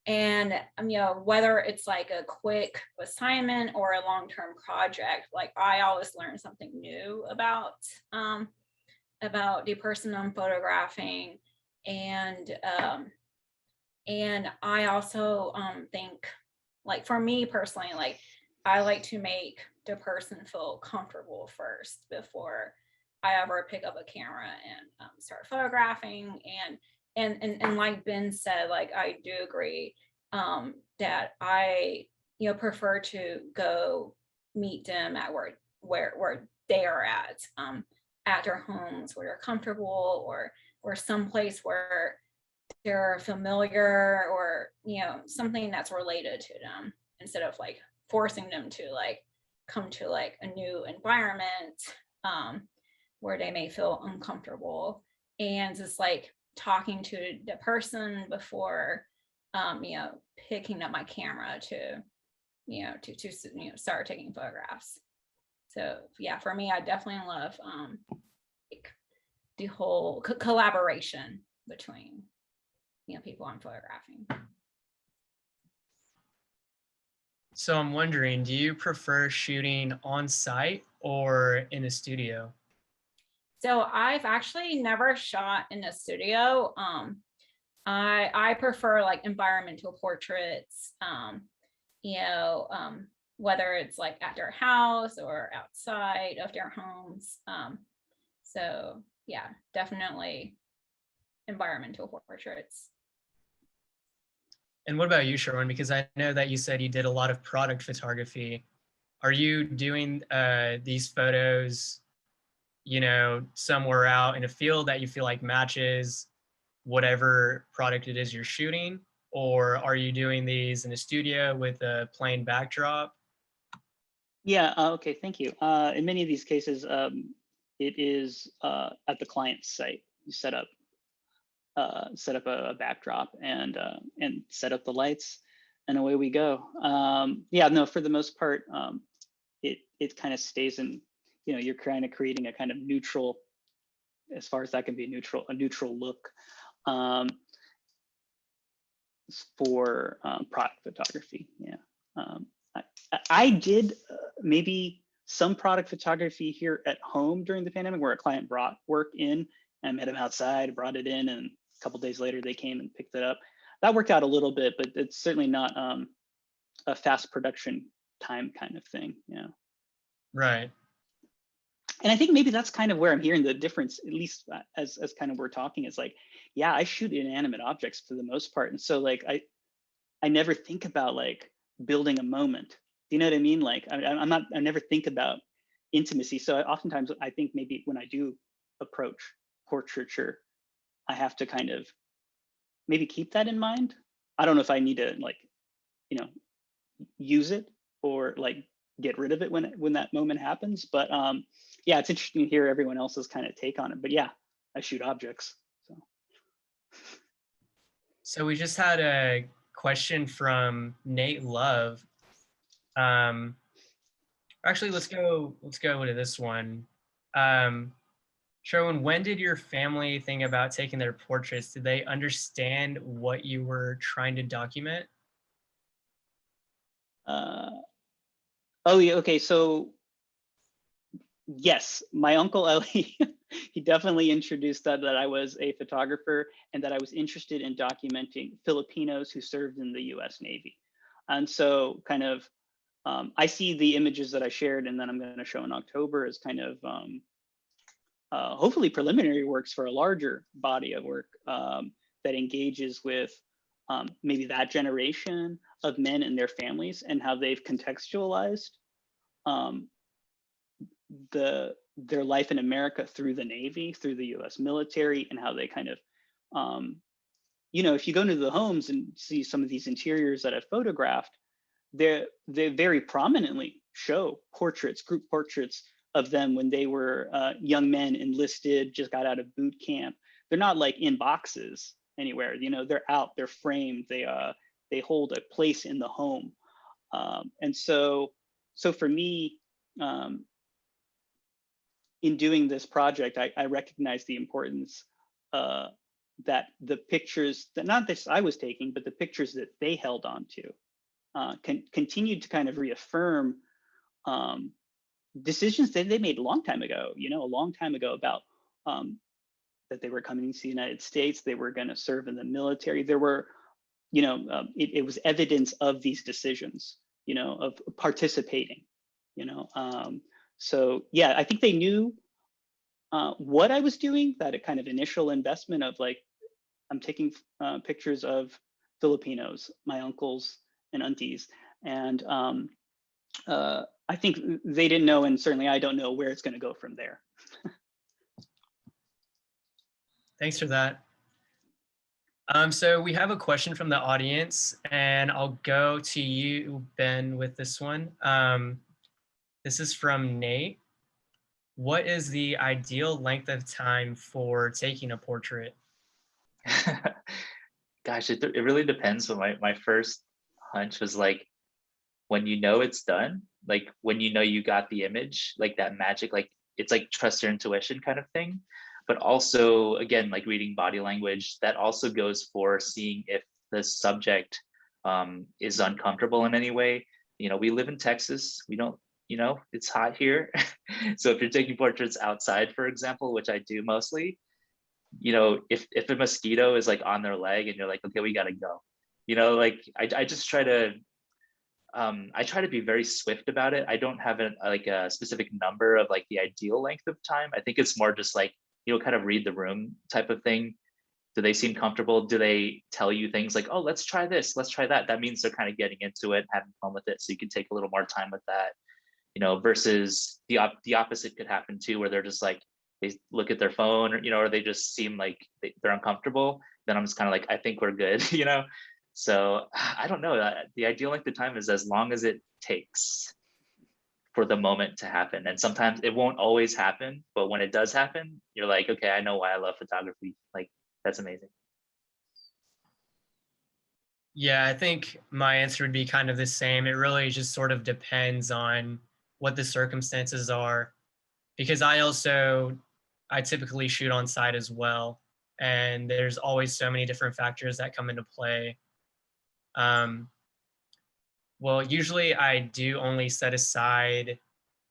And you know, whether it's like a quick assignment or a long-term project, like I always learn something new about the person I'm photographing. And I also think, like for me personally, like I like to make the person feel comfortable first before I ever pick up a camera and start photographing. And like Ben said, like I do agree that I prefer to go meet them at where they are at their homes where they're comfortable, or someplace where they're familiar, or something that's related to them, instead of like forcing them to like come to like a new environment where they may feel uncomfortable. And just like talking to the person before picking up my camera to start taking photographs. So yeah, for me, I definitely love like the whole collaboration between people I'm photographing. So I'm wondering, do you prefer shooting on site or in a studio? So I've actually never shot in a studio. I prefer like environmental portraits, whether it's like at their house or outside of their homes. So yeah, definitely environmental portraits. And what about you, Sherwin? Because I know that you said you did a lot of product photography. Are you doing these photos, somewhere out in a field that you feel like matches whatever product it is you're shooting? Or are you doing these in a studio with a plain backdrop? Yeah, okay, thank you. In many of these cases, it is at the client's site. You set up a backdrop and set up the lights, and away we go. Yeah, no, for the most part, it kind of stays in, you're kind of creating a kind of neutral, as far as that can be, a neutral look for product photography. Yeah. I did maybe some product photography here at home during the pandemic, where a client brought work in, and I met him outside, brought it in, and a couple days later they came and picked it up. That worked out a little bit, but it's certainly not a fast production time kind of thing. Yeah. Right. And I think maybe that's kind of where I'm hearing the difference, at least as kind of we're talking, is like, yeah, I shoot inanimate objects for the most part. And so like, I never think about like building a moment. Do you know what I mean? Like I never think about intimacy. So oftentimes I think maybe when I do approach portraiture, I have to kind of maybe keep that in mind. I don't know if I need to like, use it or like get rid of it when that moment happens. But yeah, it's interesting to hear everyone else's kind of take on it. But yeah, I shoot objects. So we just had a question from Nate Love. Actually, let's go to this one. Sherwin, when did your family think about taking their portraits? Did they understand what you were trying to document? Oh yeah, okay. So yes, my uncle Ellie, he definitely introduced that I was a photographer and that I was interested in documenting Filipinos who served in the U.S. Navy. And so kind of, I see the images that I shared and then I'm going to show in October as kind of hopefully preliminary works for a larger body of work that engages with maybe that generation of men and their families and how they've contextualized um, their life in America through the Navy, through the U.S. military, and how they kind of, if you go into the homes and see some of these interiors that I've photographed, they very prominently show portraits, group portraits of them when they were young men, enlisted, just got out of boot camp. They're not like in boxes anywhere. They're out, they're framed, they hold a place in the home. And so for me, in doing this project, I recognize the importance that the pictures that not this I was taking, but the pictures that they held on to continued to kind of reaffirm decisions that they made a long time ago, about that they were coming to the United States, they were going to serve in the military. There were, it was evidence of these decisions, of participating, so yeah, I think they knew what I was doing, that a kind of initial investment of like, I'm taking pictures of Filipinos, my uncles and aunties. And I think they didn't know, and certainly I don't know where it's going to go from there. Thanks for that. So we have a question from the audience, and I'll go to you, Ben, with this one. This is from Nate. What is the ideal length of time for taking a portrait? Gosh, it really depends. But my first hunch was like, when it's done, like when you got the image, like that magic, like it's like trust your intuition kind of thing. But also, again, like reading body language, that also goes for seeing if the subject is uncomfortable in any way. We live in Texas. We don't, it's hot here. So if you're taking portraits outside, for example, which I do mostly, if a mosquito is like on their leg and you're like, okay, we gotta go. Like I just try to be very swift about it. I don't have a specific number of like the ideal length of time. I think it's more just like, kind of read the room type of thing. Do they seem comfortable? Do they tell you things like, oh, let's try this, let's try that? That means they're kind of getting into it, having fun with it. So you can take a little more time with that, versus the opposite could happen too, where they're just like, they look at their phone, or they just seem like they're uncomfortable. Then I'm just kind of like, I think we're good, So I don't know. The ideal length of time is as long as it takes for the moment to happen. And sometimes it won't always happen, but when it does happen, you're like, okay, I know why I love photography. Like, that's amazing. Yeah, I think my answer would be kind of the same. It really just sort of depends on what the circumstances are, because I typically shoot on site as well. And there's always so many different factors that come into play. Well, usually I do only set aside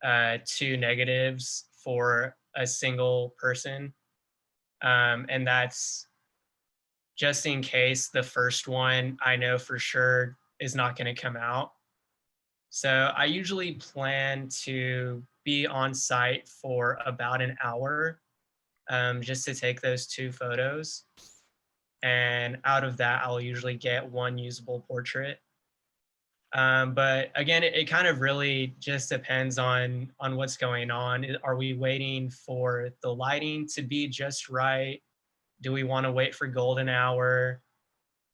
2 negatives for a single person. And that's just in case the first one I know for sure is not going to come out. So I usually plan to be on site for about an hour just to take those 2 photos. And out of that, I'll usually get 1 usable portrait. But again, it kind of really just depends on what's going on. Are we waiting for the lighting to be just right? Do we want to wait for golden hour?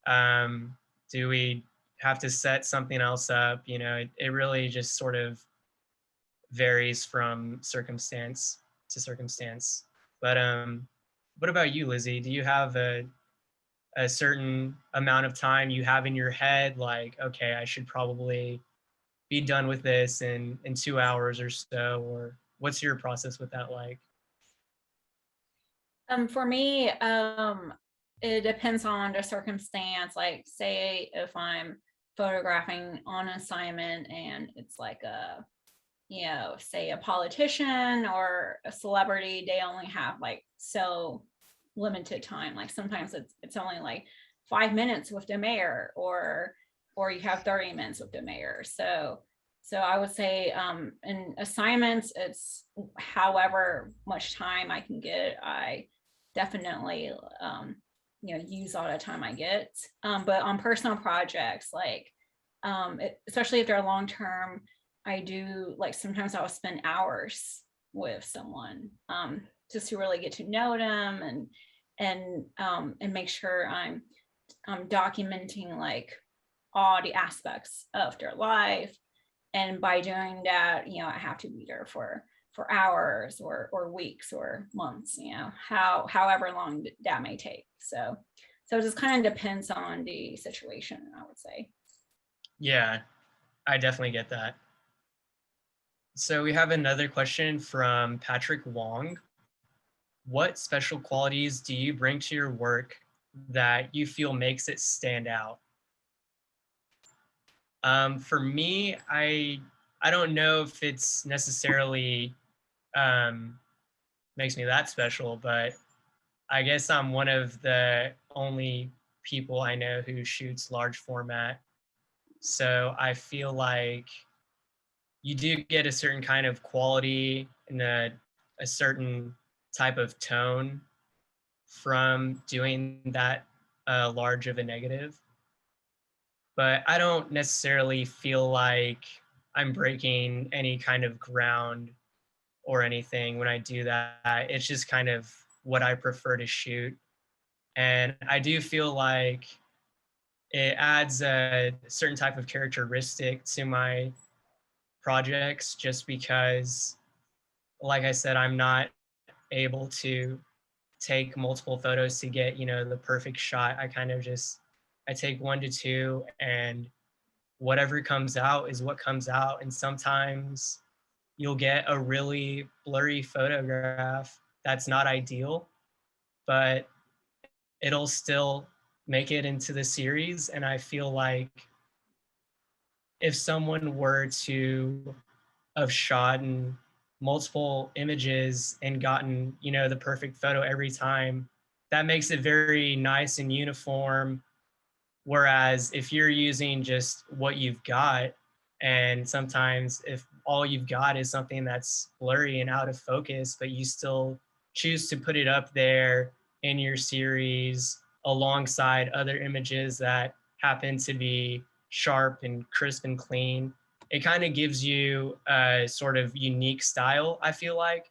Do we have to set something else up? It really just sort of varies from circumstance to circumstance. But what about you, Lizzie? Do you have a certain amount of time you have in your head, like, okay, I should probably be done with this in 2 hours or so? Or what's your process with that like? For me, it depends on the circumstance. Like, say if I'm photographing on assignment and it's like say a politician or a celebrity, they only have like so limited time. Like sometimes it's only like 5 minutes with the mayor, or you have 30 minutes with the mayor. So I would say in assignments, it's however much time I can get. I definitely use all the time I get. But on personal projects, like especially if they're long term, I do like sometimes I'll spend hours with someone just to really get to know them and make sure I'm documenting like all the aspects of their life. And by doing that, I have to be there for hours or weeks or months, however long that may take. So it just kind of depends on the situation, I would say. Yeah, I definitely get that. So we have another question from Patrick Wong. What special qualities do you bring to your work that you feel makes it stand out? For me, I don't know if it's necessarily makes me that special, but I guess I'm one of the only people I know who shoots large format. So I feel like you do get a certain kind of quality and a certain type of tone from doing that large of a negative. But I don't necessarily feel like I'm breaking any kind of ground or anything when I do that. It's just kind of what I prefer to shoot. And I do feel like it adds a certain type of characteristic to my projects just because, like I said, I'm not able to take multiple photos to get, the perfect shot. I take 1 to 2 and whatever comes out is what comes out. And sometimes you'll get a really blurry photograph that's not ideal, but it'll still make it into the series. And I feel like if someone were to have shot in multiple images and gotten, the perfect photo every time, that makes it very nice and uniform. Whereas if you're using just what you've got, and sometimes if all you've got is something that's blurry and out of focus, but you still choose to put it up there in your series alongside other images that happen to be sharp and crisp and clean, it kind of gives you a sort of unique style, I feel like.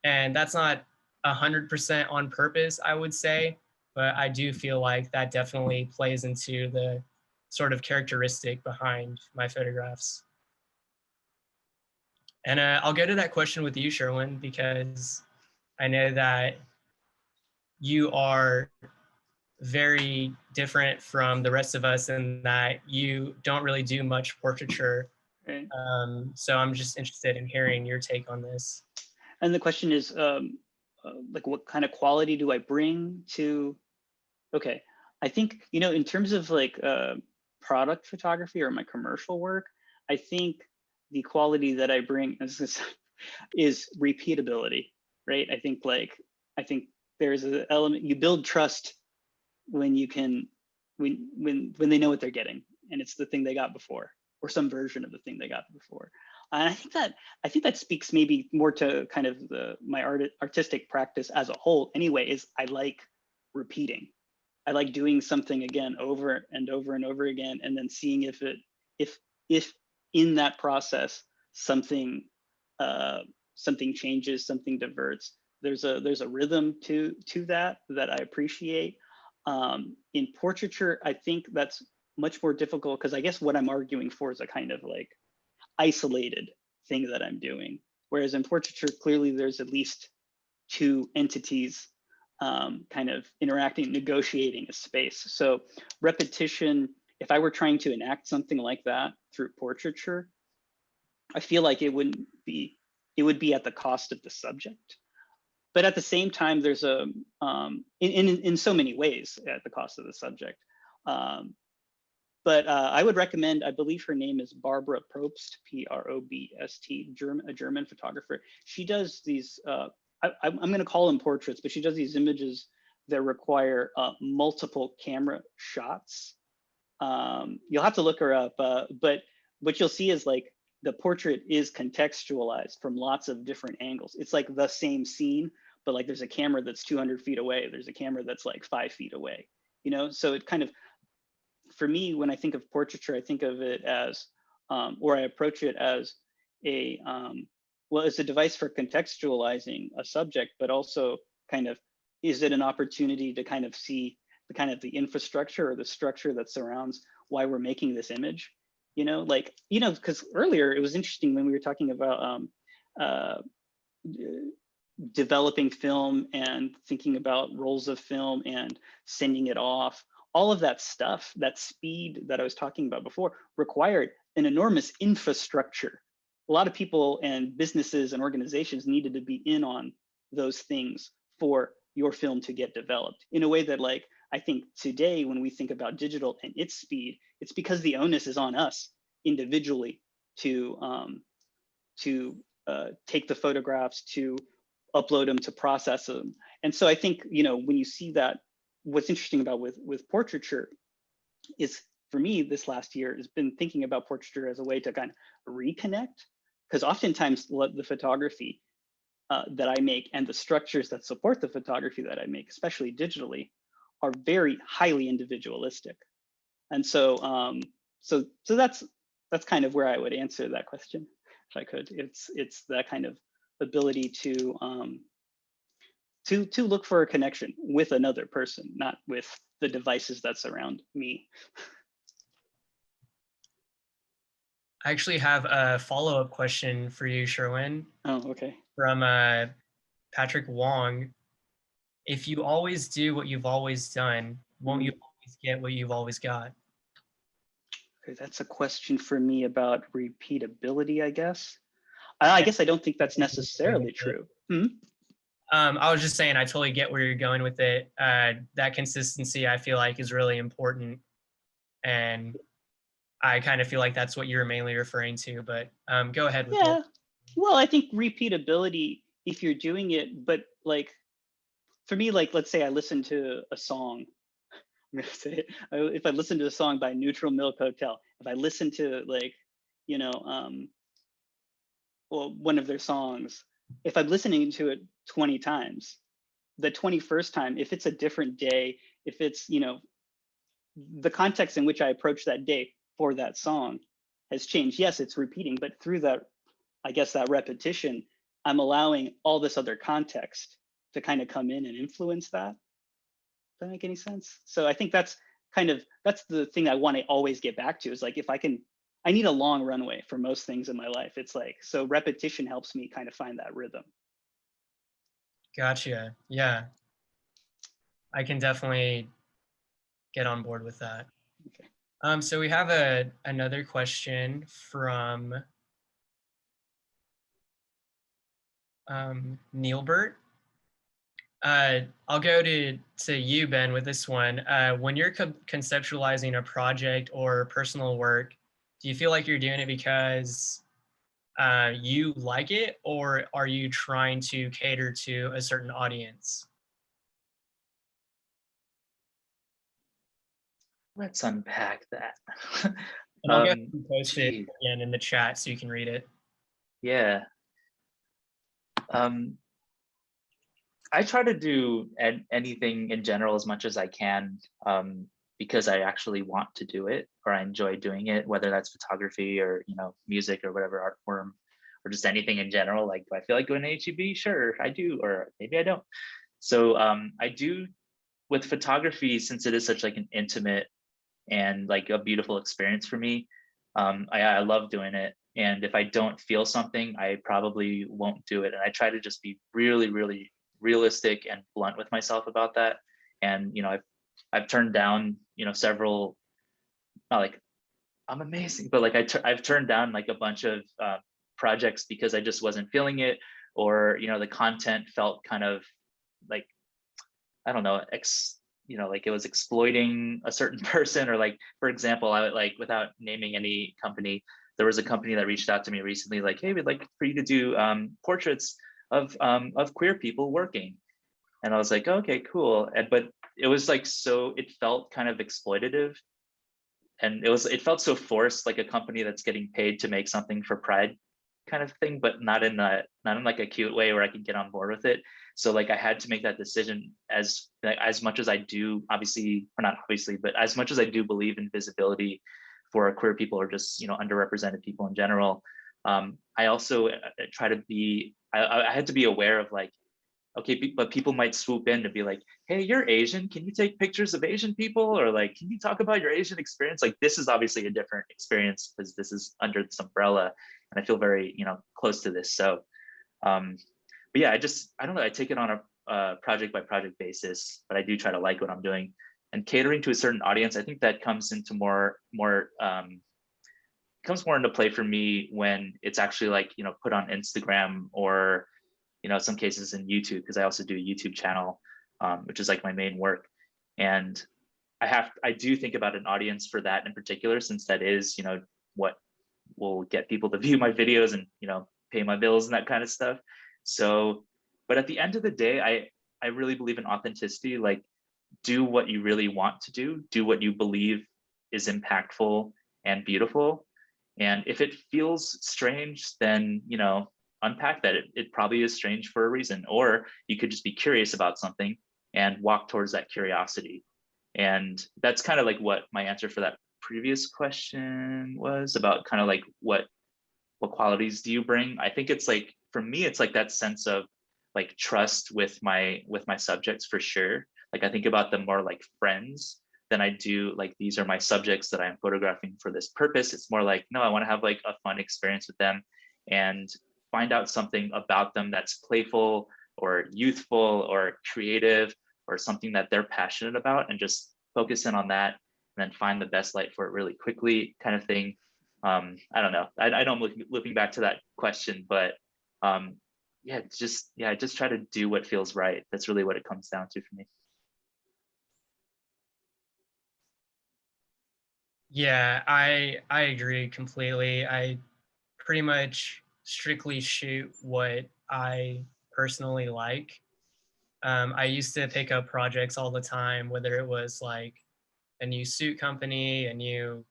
And that's not 100% on purpose, I would say, but I do feel like that definitely plays into the sort of characteristic behind my photographs. And I'll go to that question with you, Sherwin, because I know that you are very different from the rest of us in that you don't really do much portraiture. Right. So I'm just interested in hearing your take on this. And the question is, like, what kind of quality do I bring to? Okay, I think, in terms of like product photography or my commercial work, I think the quality that I bring is repeatability, right? I think there's an element, you build trust when you can, when they know what they're getting, and it's the thing they got before, or some version of the thing they got before. And I think that speaks maybe more to kind of my artistic practice as a whole. Anyway, is I like repeating. I like doing something again over and over and over again, and then seeing if in that process something changes, something diverts. There's a rhythm to that I appreciate. In portraiture, I think that's much more difficult because I guess what I'm arguing for is a kind of like isolated thing that I'm doing. Whereas in portraiture, clearly there's at least two entities kind of interacting, negotiating a space. So repetition, if I were trying to enact something like that through portraiture, I feel like it would be at the cost of the subject. But at the same time, there's in so many ways at the cost of the subject. But I would recommend, I believe her name is Barbara Probst, Probst, a German photographer. She does these, I'm going to call them portraits, but she does these images that require multiple camera shots. You'll have to look her up, but what you'll see is like the portrait is contextualized from lots of different angles. It's like the same scene, but like there's a camera that's 200 feet away. There's a camera that's like 5 feet away, you know? So it kind of, for me, when I think of portraiture, I think of it as, or I approach it as a, well, it's a device for contextualizing a subject, but also kind of, is it an opportunity to kind of see the kind of the infrastructure or the structure that surrounds why we're making this image? You know, like, you know, because earlier it was interesting when we were talking about developing film and thinking about rolls of film and sending it off. All of that stuff, that speed that I was talking about before, required an enormous infrastructure. A lot of people and businesses and organizations needed to be in on those things for your film to get developed in a way that, like, I think today when we think about digital and its speed, it's because the onus is on us individually to take the photographs, to upload them, to process them. And so I think, you know, when you see that, what's interesting about with portraiture is, for me, this last year has been thinking about portraiture as a way to kind of reconnect, because oftentimes the photography that I make and the structures that support the photography that I make, especially digitally, are very highly individualistic. And so, so that's kind of where I would answer that question, if I could. It's that kind of ability to look for a connection with another person, not with the devices that surround me. I actually have a follow-up question for you, Sherwin. Oh, okay. From Patrick Wong. If you always do what you've always done, won't you always get what you've always got? Okay, that's a question for me about repeatability, I guess. I guess I don't think that's necessarily true. I was just saying, I totally get where you're going with it. That consistency, I feel like, is really important. And I kind of feel like that's what you're mainly referring to, but go ahead with it. Well, I think repeatability, if you're doing it, but like, for me, like, let's say I listen to a song. I'm gonna say it. If I listen to a song by Neutral Milk Hotel, if I listen to, like, you know, well, one of their songs, if I'm listening to it 20 times, the 21st time, if it's a different day, if it's, you know, the context in which I approach that day for that song has changed. Yes, it's repeating, but through that, I guess, that repetition, I'm allowing all this other context to kind of come in and influence that. Does that make any sense? So I think that's the thing I want to always get back to, is like, if I need a long runway for most things in my life. It's like, so repetition helps me kind of find that rhythm. Gotcha. Yeah. I can definitely get on board with that. Okay. So we have another question from Neilbert. I'll go to you, Ben, with this one. When you're conceptualizing a project or personal work, do you feel like you're doing it because you like it, or are you trying to cater to a certain audience? Let's unpack that. And I'll go ahead and post it again in the chat so you can read it. Yeah. I try to do anything in general as much as I can, because I actually want to do it, or I enjoy doing it, whether that's photography or, you know, music or whatever art form, or just anything in general. Like, do I feel like going to HEB? Sure, I do, or maybe I don't. So I do with photography, since it is such like an intimate and like a beautiful experience for me. I love doing it. And if I don't feel something, I probably won't do it. And I try to just be really, really realistic and blunt with myself about that. And, you know, I've turned down, you know, several, not like I'm amazing, but like I've turned down like a bunch of projects because I just wasn't feeling it, or, you know, the content felt kind of like, I don't know, you know, like it was exploiting a certain person, or like, for example, I would, like, without naming any company, there was a company that reached out to me recently, like, hey, we'd like for you to do portraits of queer people working. And I was like, okay, cool. But it was like, so it felt kind of exploitative, and it felt so forced, like a company that's getting paid to make something for pride. kind of thing, but not in like a cute way where I could get on board with it. So like I had to make that decision as much as I do, obviously, or not obviously, but as much as I do believe in visibility for queer people or just, you know, underrepresented people in general. I also try to be, I had to be aware of like, okay, but people might swoop in to be like, hey, you're Asian, can you take pictures of Asian people? Or like, can you talk about your Asian experience? Like, this is obviously a different experience because this is under this umbrella. And I feel very, you know, close to this. So, but yeah, I don't know, I take it on a project by project basis, but I do try to like what I'm doing. And catering to a certain audience, I think that comes into comes more into play for me when it's actually like, you know, put on Instagram or, you know, some cases in YouTube, because I also do a YouTube channel, which is like my main work. And I do think about an audience for that in particular, since that is, you know, what will get people to view my videos and, you know, pay my bills and that kind of stuff. So, but at the end of the day, I really believe in authenticity. Like, do what you really want to do what you believe is impactful and beautiful. And if it feels strange, then, you know, unpack that. It probably is strange for a reason, or you could just be curious about something and walk towards that curiosity. And that's kind of like what my answer for that previous question was about, kind of like what qualities do you bring? I think it's like, for me, it's like that sense of like trust with my subjects, for sure. Like I think about them more like friends than I do like, these are my subjects that I'm photographing for this purpose. It's more like, no, I want to have like a fun experience with them and find out something about them that's playful or youthful or creative or something that they're passionate about, and just focus in on that and then find the best light for it really quickly, kind of thing. I don't know. I know I'm looking back to that question, but just try to do what feels right. That's really what it comes down to for me. Yeah, I agree completely. I pretty much strictly shoot what I personally like. I used to pick up projects all the time, whether it was like a new suit company, a new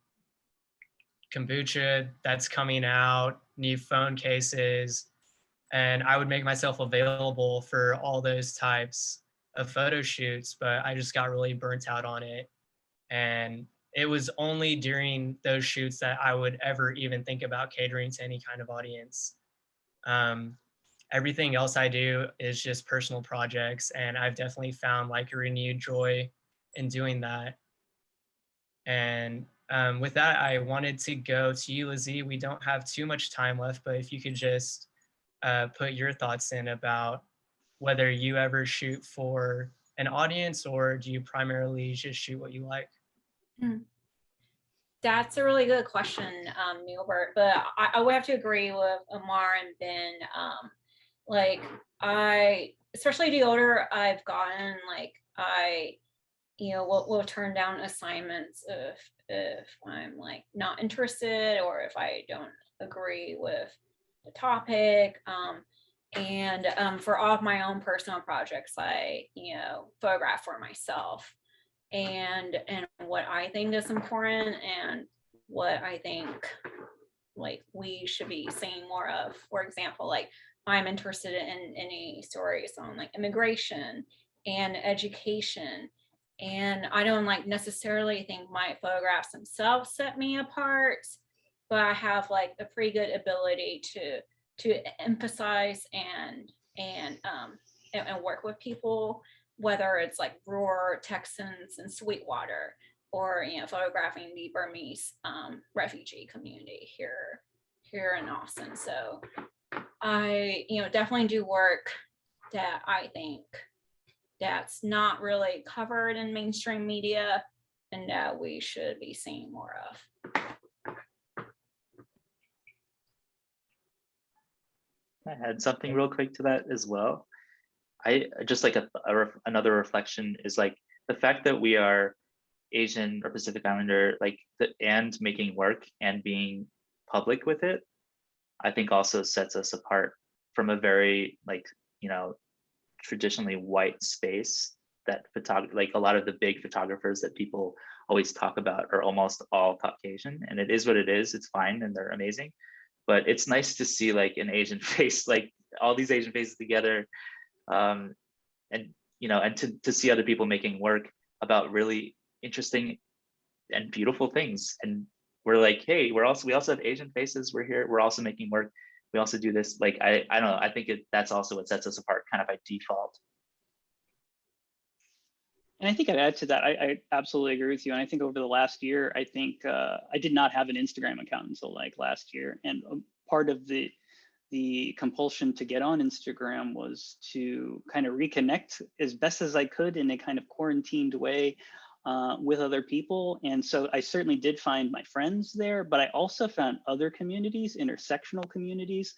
kombucha that's coming out, new phone cases, and I would make myself available for all those types of photo shoots, but I just got really burnt out on it. And it was only during those shoots that I would ever even think about catering to any kind of audience. Um, Everything else I do is just personal projects, and I've definitely found like a renewed joy in doing that. And with that, I wanted to go to you, Lizzie. We don't have too much time left, but if you could just put your thoughts in about whether you ever shoot for an audience or do you primarily just shoot what you like? That's a really good question, Neilbert. But I would have to agree with Amar and Ben. Like especially the older I've gotten, like will turn down assignments if I'm like not interested or if I don't agree with the topic. And for all of my own personal projects, I photograph for myself and what I think is important and what I think like we should be seeing more of. For example, like I'm interested in any stories on like immigration and education, and I don't like necessarily think my photographs themselves set me apart, but I have like a pretty good ability to emphasize and work with people, whether it's like rural Texans and Sweetwater, or photographing the Burmese refugee community here in Austin. So I definitely do work that I think that's not really covered in mainstream media and that we should be seeing more of. I had something real quick to that as well. I just like another reflection is like the fact that we are Asian or Pacific Islander, like and making work and being public with it, I think also sets us apart from a very like, traditionally white space that like a lot of the big photographers that people always talk about are almost all Caucasian, and it is what it is. It's fine and they're amazing. but it's nice to see like an Asian face, like all these Asian faces together, and and to see other people making work about really interesting and beautiful things. And we're like, hey, we also have Asian faces. We're here. We're also making work. We also do this. Like I don't know. I think that's also what sets us apart, kind of by default. And I think I'd add to that. I absolutely agree with you. And I think over the last year, I think I did not have an Instagram account until like last year. And part of the compulsion to get on Instagram was to kind of reconnect as best as I could in a kind of quarantined way with other people. And so I certainly did find my friends there, but I also found other communities, intersectional communities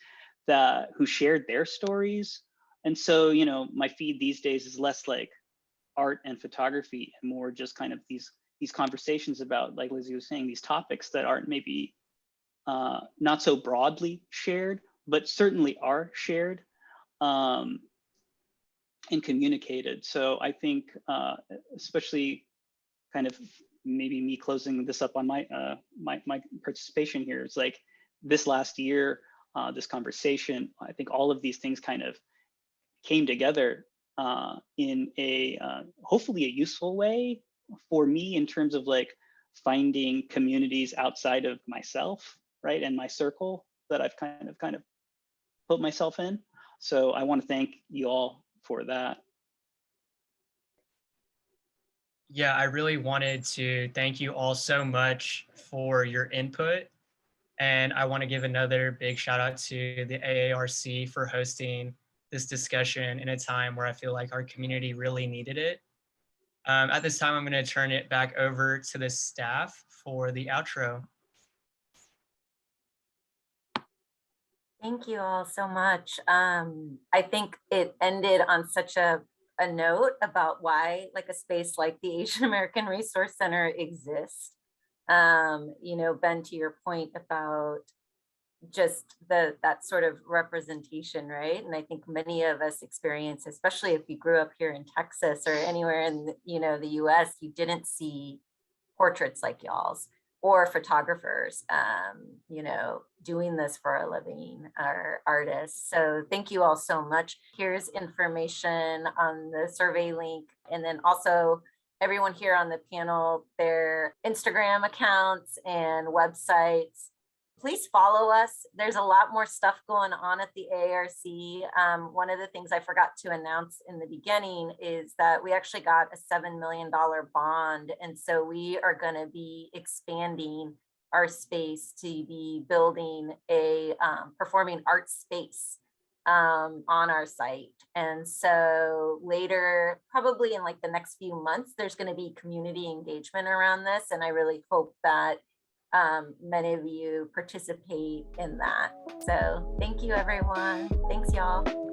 who shared their stories. And so, my feed these days is less like art and photography and more just kind of these conversations about, like Lizzie was saying, these topics that aren't maybe not so broadly shared, but certainly are shared and communicated. So I think especially kind of maybe me closing this up on my my participation here, it's like this last year, this conversation, I think all of these things kind of came together in a hopefully a useful way for me in terms of like finding communities outside of myself, right, and my circle that I've kind of put myself in. So I want to thank you all for that. Yeah, I really wanted to thank you all so much for your input. And I want to give another big shout out to the AARC for hosting this discussion in a time where I feel like our community really needed it. At this time, I'm going to turn it back over to the staff for the outro. Thank you all so much. I think it ended on such a note about why like a space like the Asian American Resource Center exists. Ben, to your point about just that sort of representation, right? And I think many of us experience, especially if you grew up here in Texas or anywhere in the US, you didn't see portraits like y'all's or photographers doing this for a living, or artists. So thank you all so much. Here's information on the survey link, and then also everyone here on the panel, their Instagram accounts and websites. Please follow us. There's a lot more stuff going on at the AARC. One of the things I forgot to announce in the beginning is that we actually got a $7 million bond. And so we are going to be expanding our space to be building a performing arts space on our site. And so later, probably in like the next few months, there's going to be community engagement around this. And I really hope that many of you participate in that. So thank you, everyone. Thanks, y'all.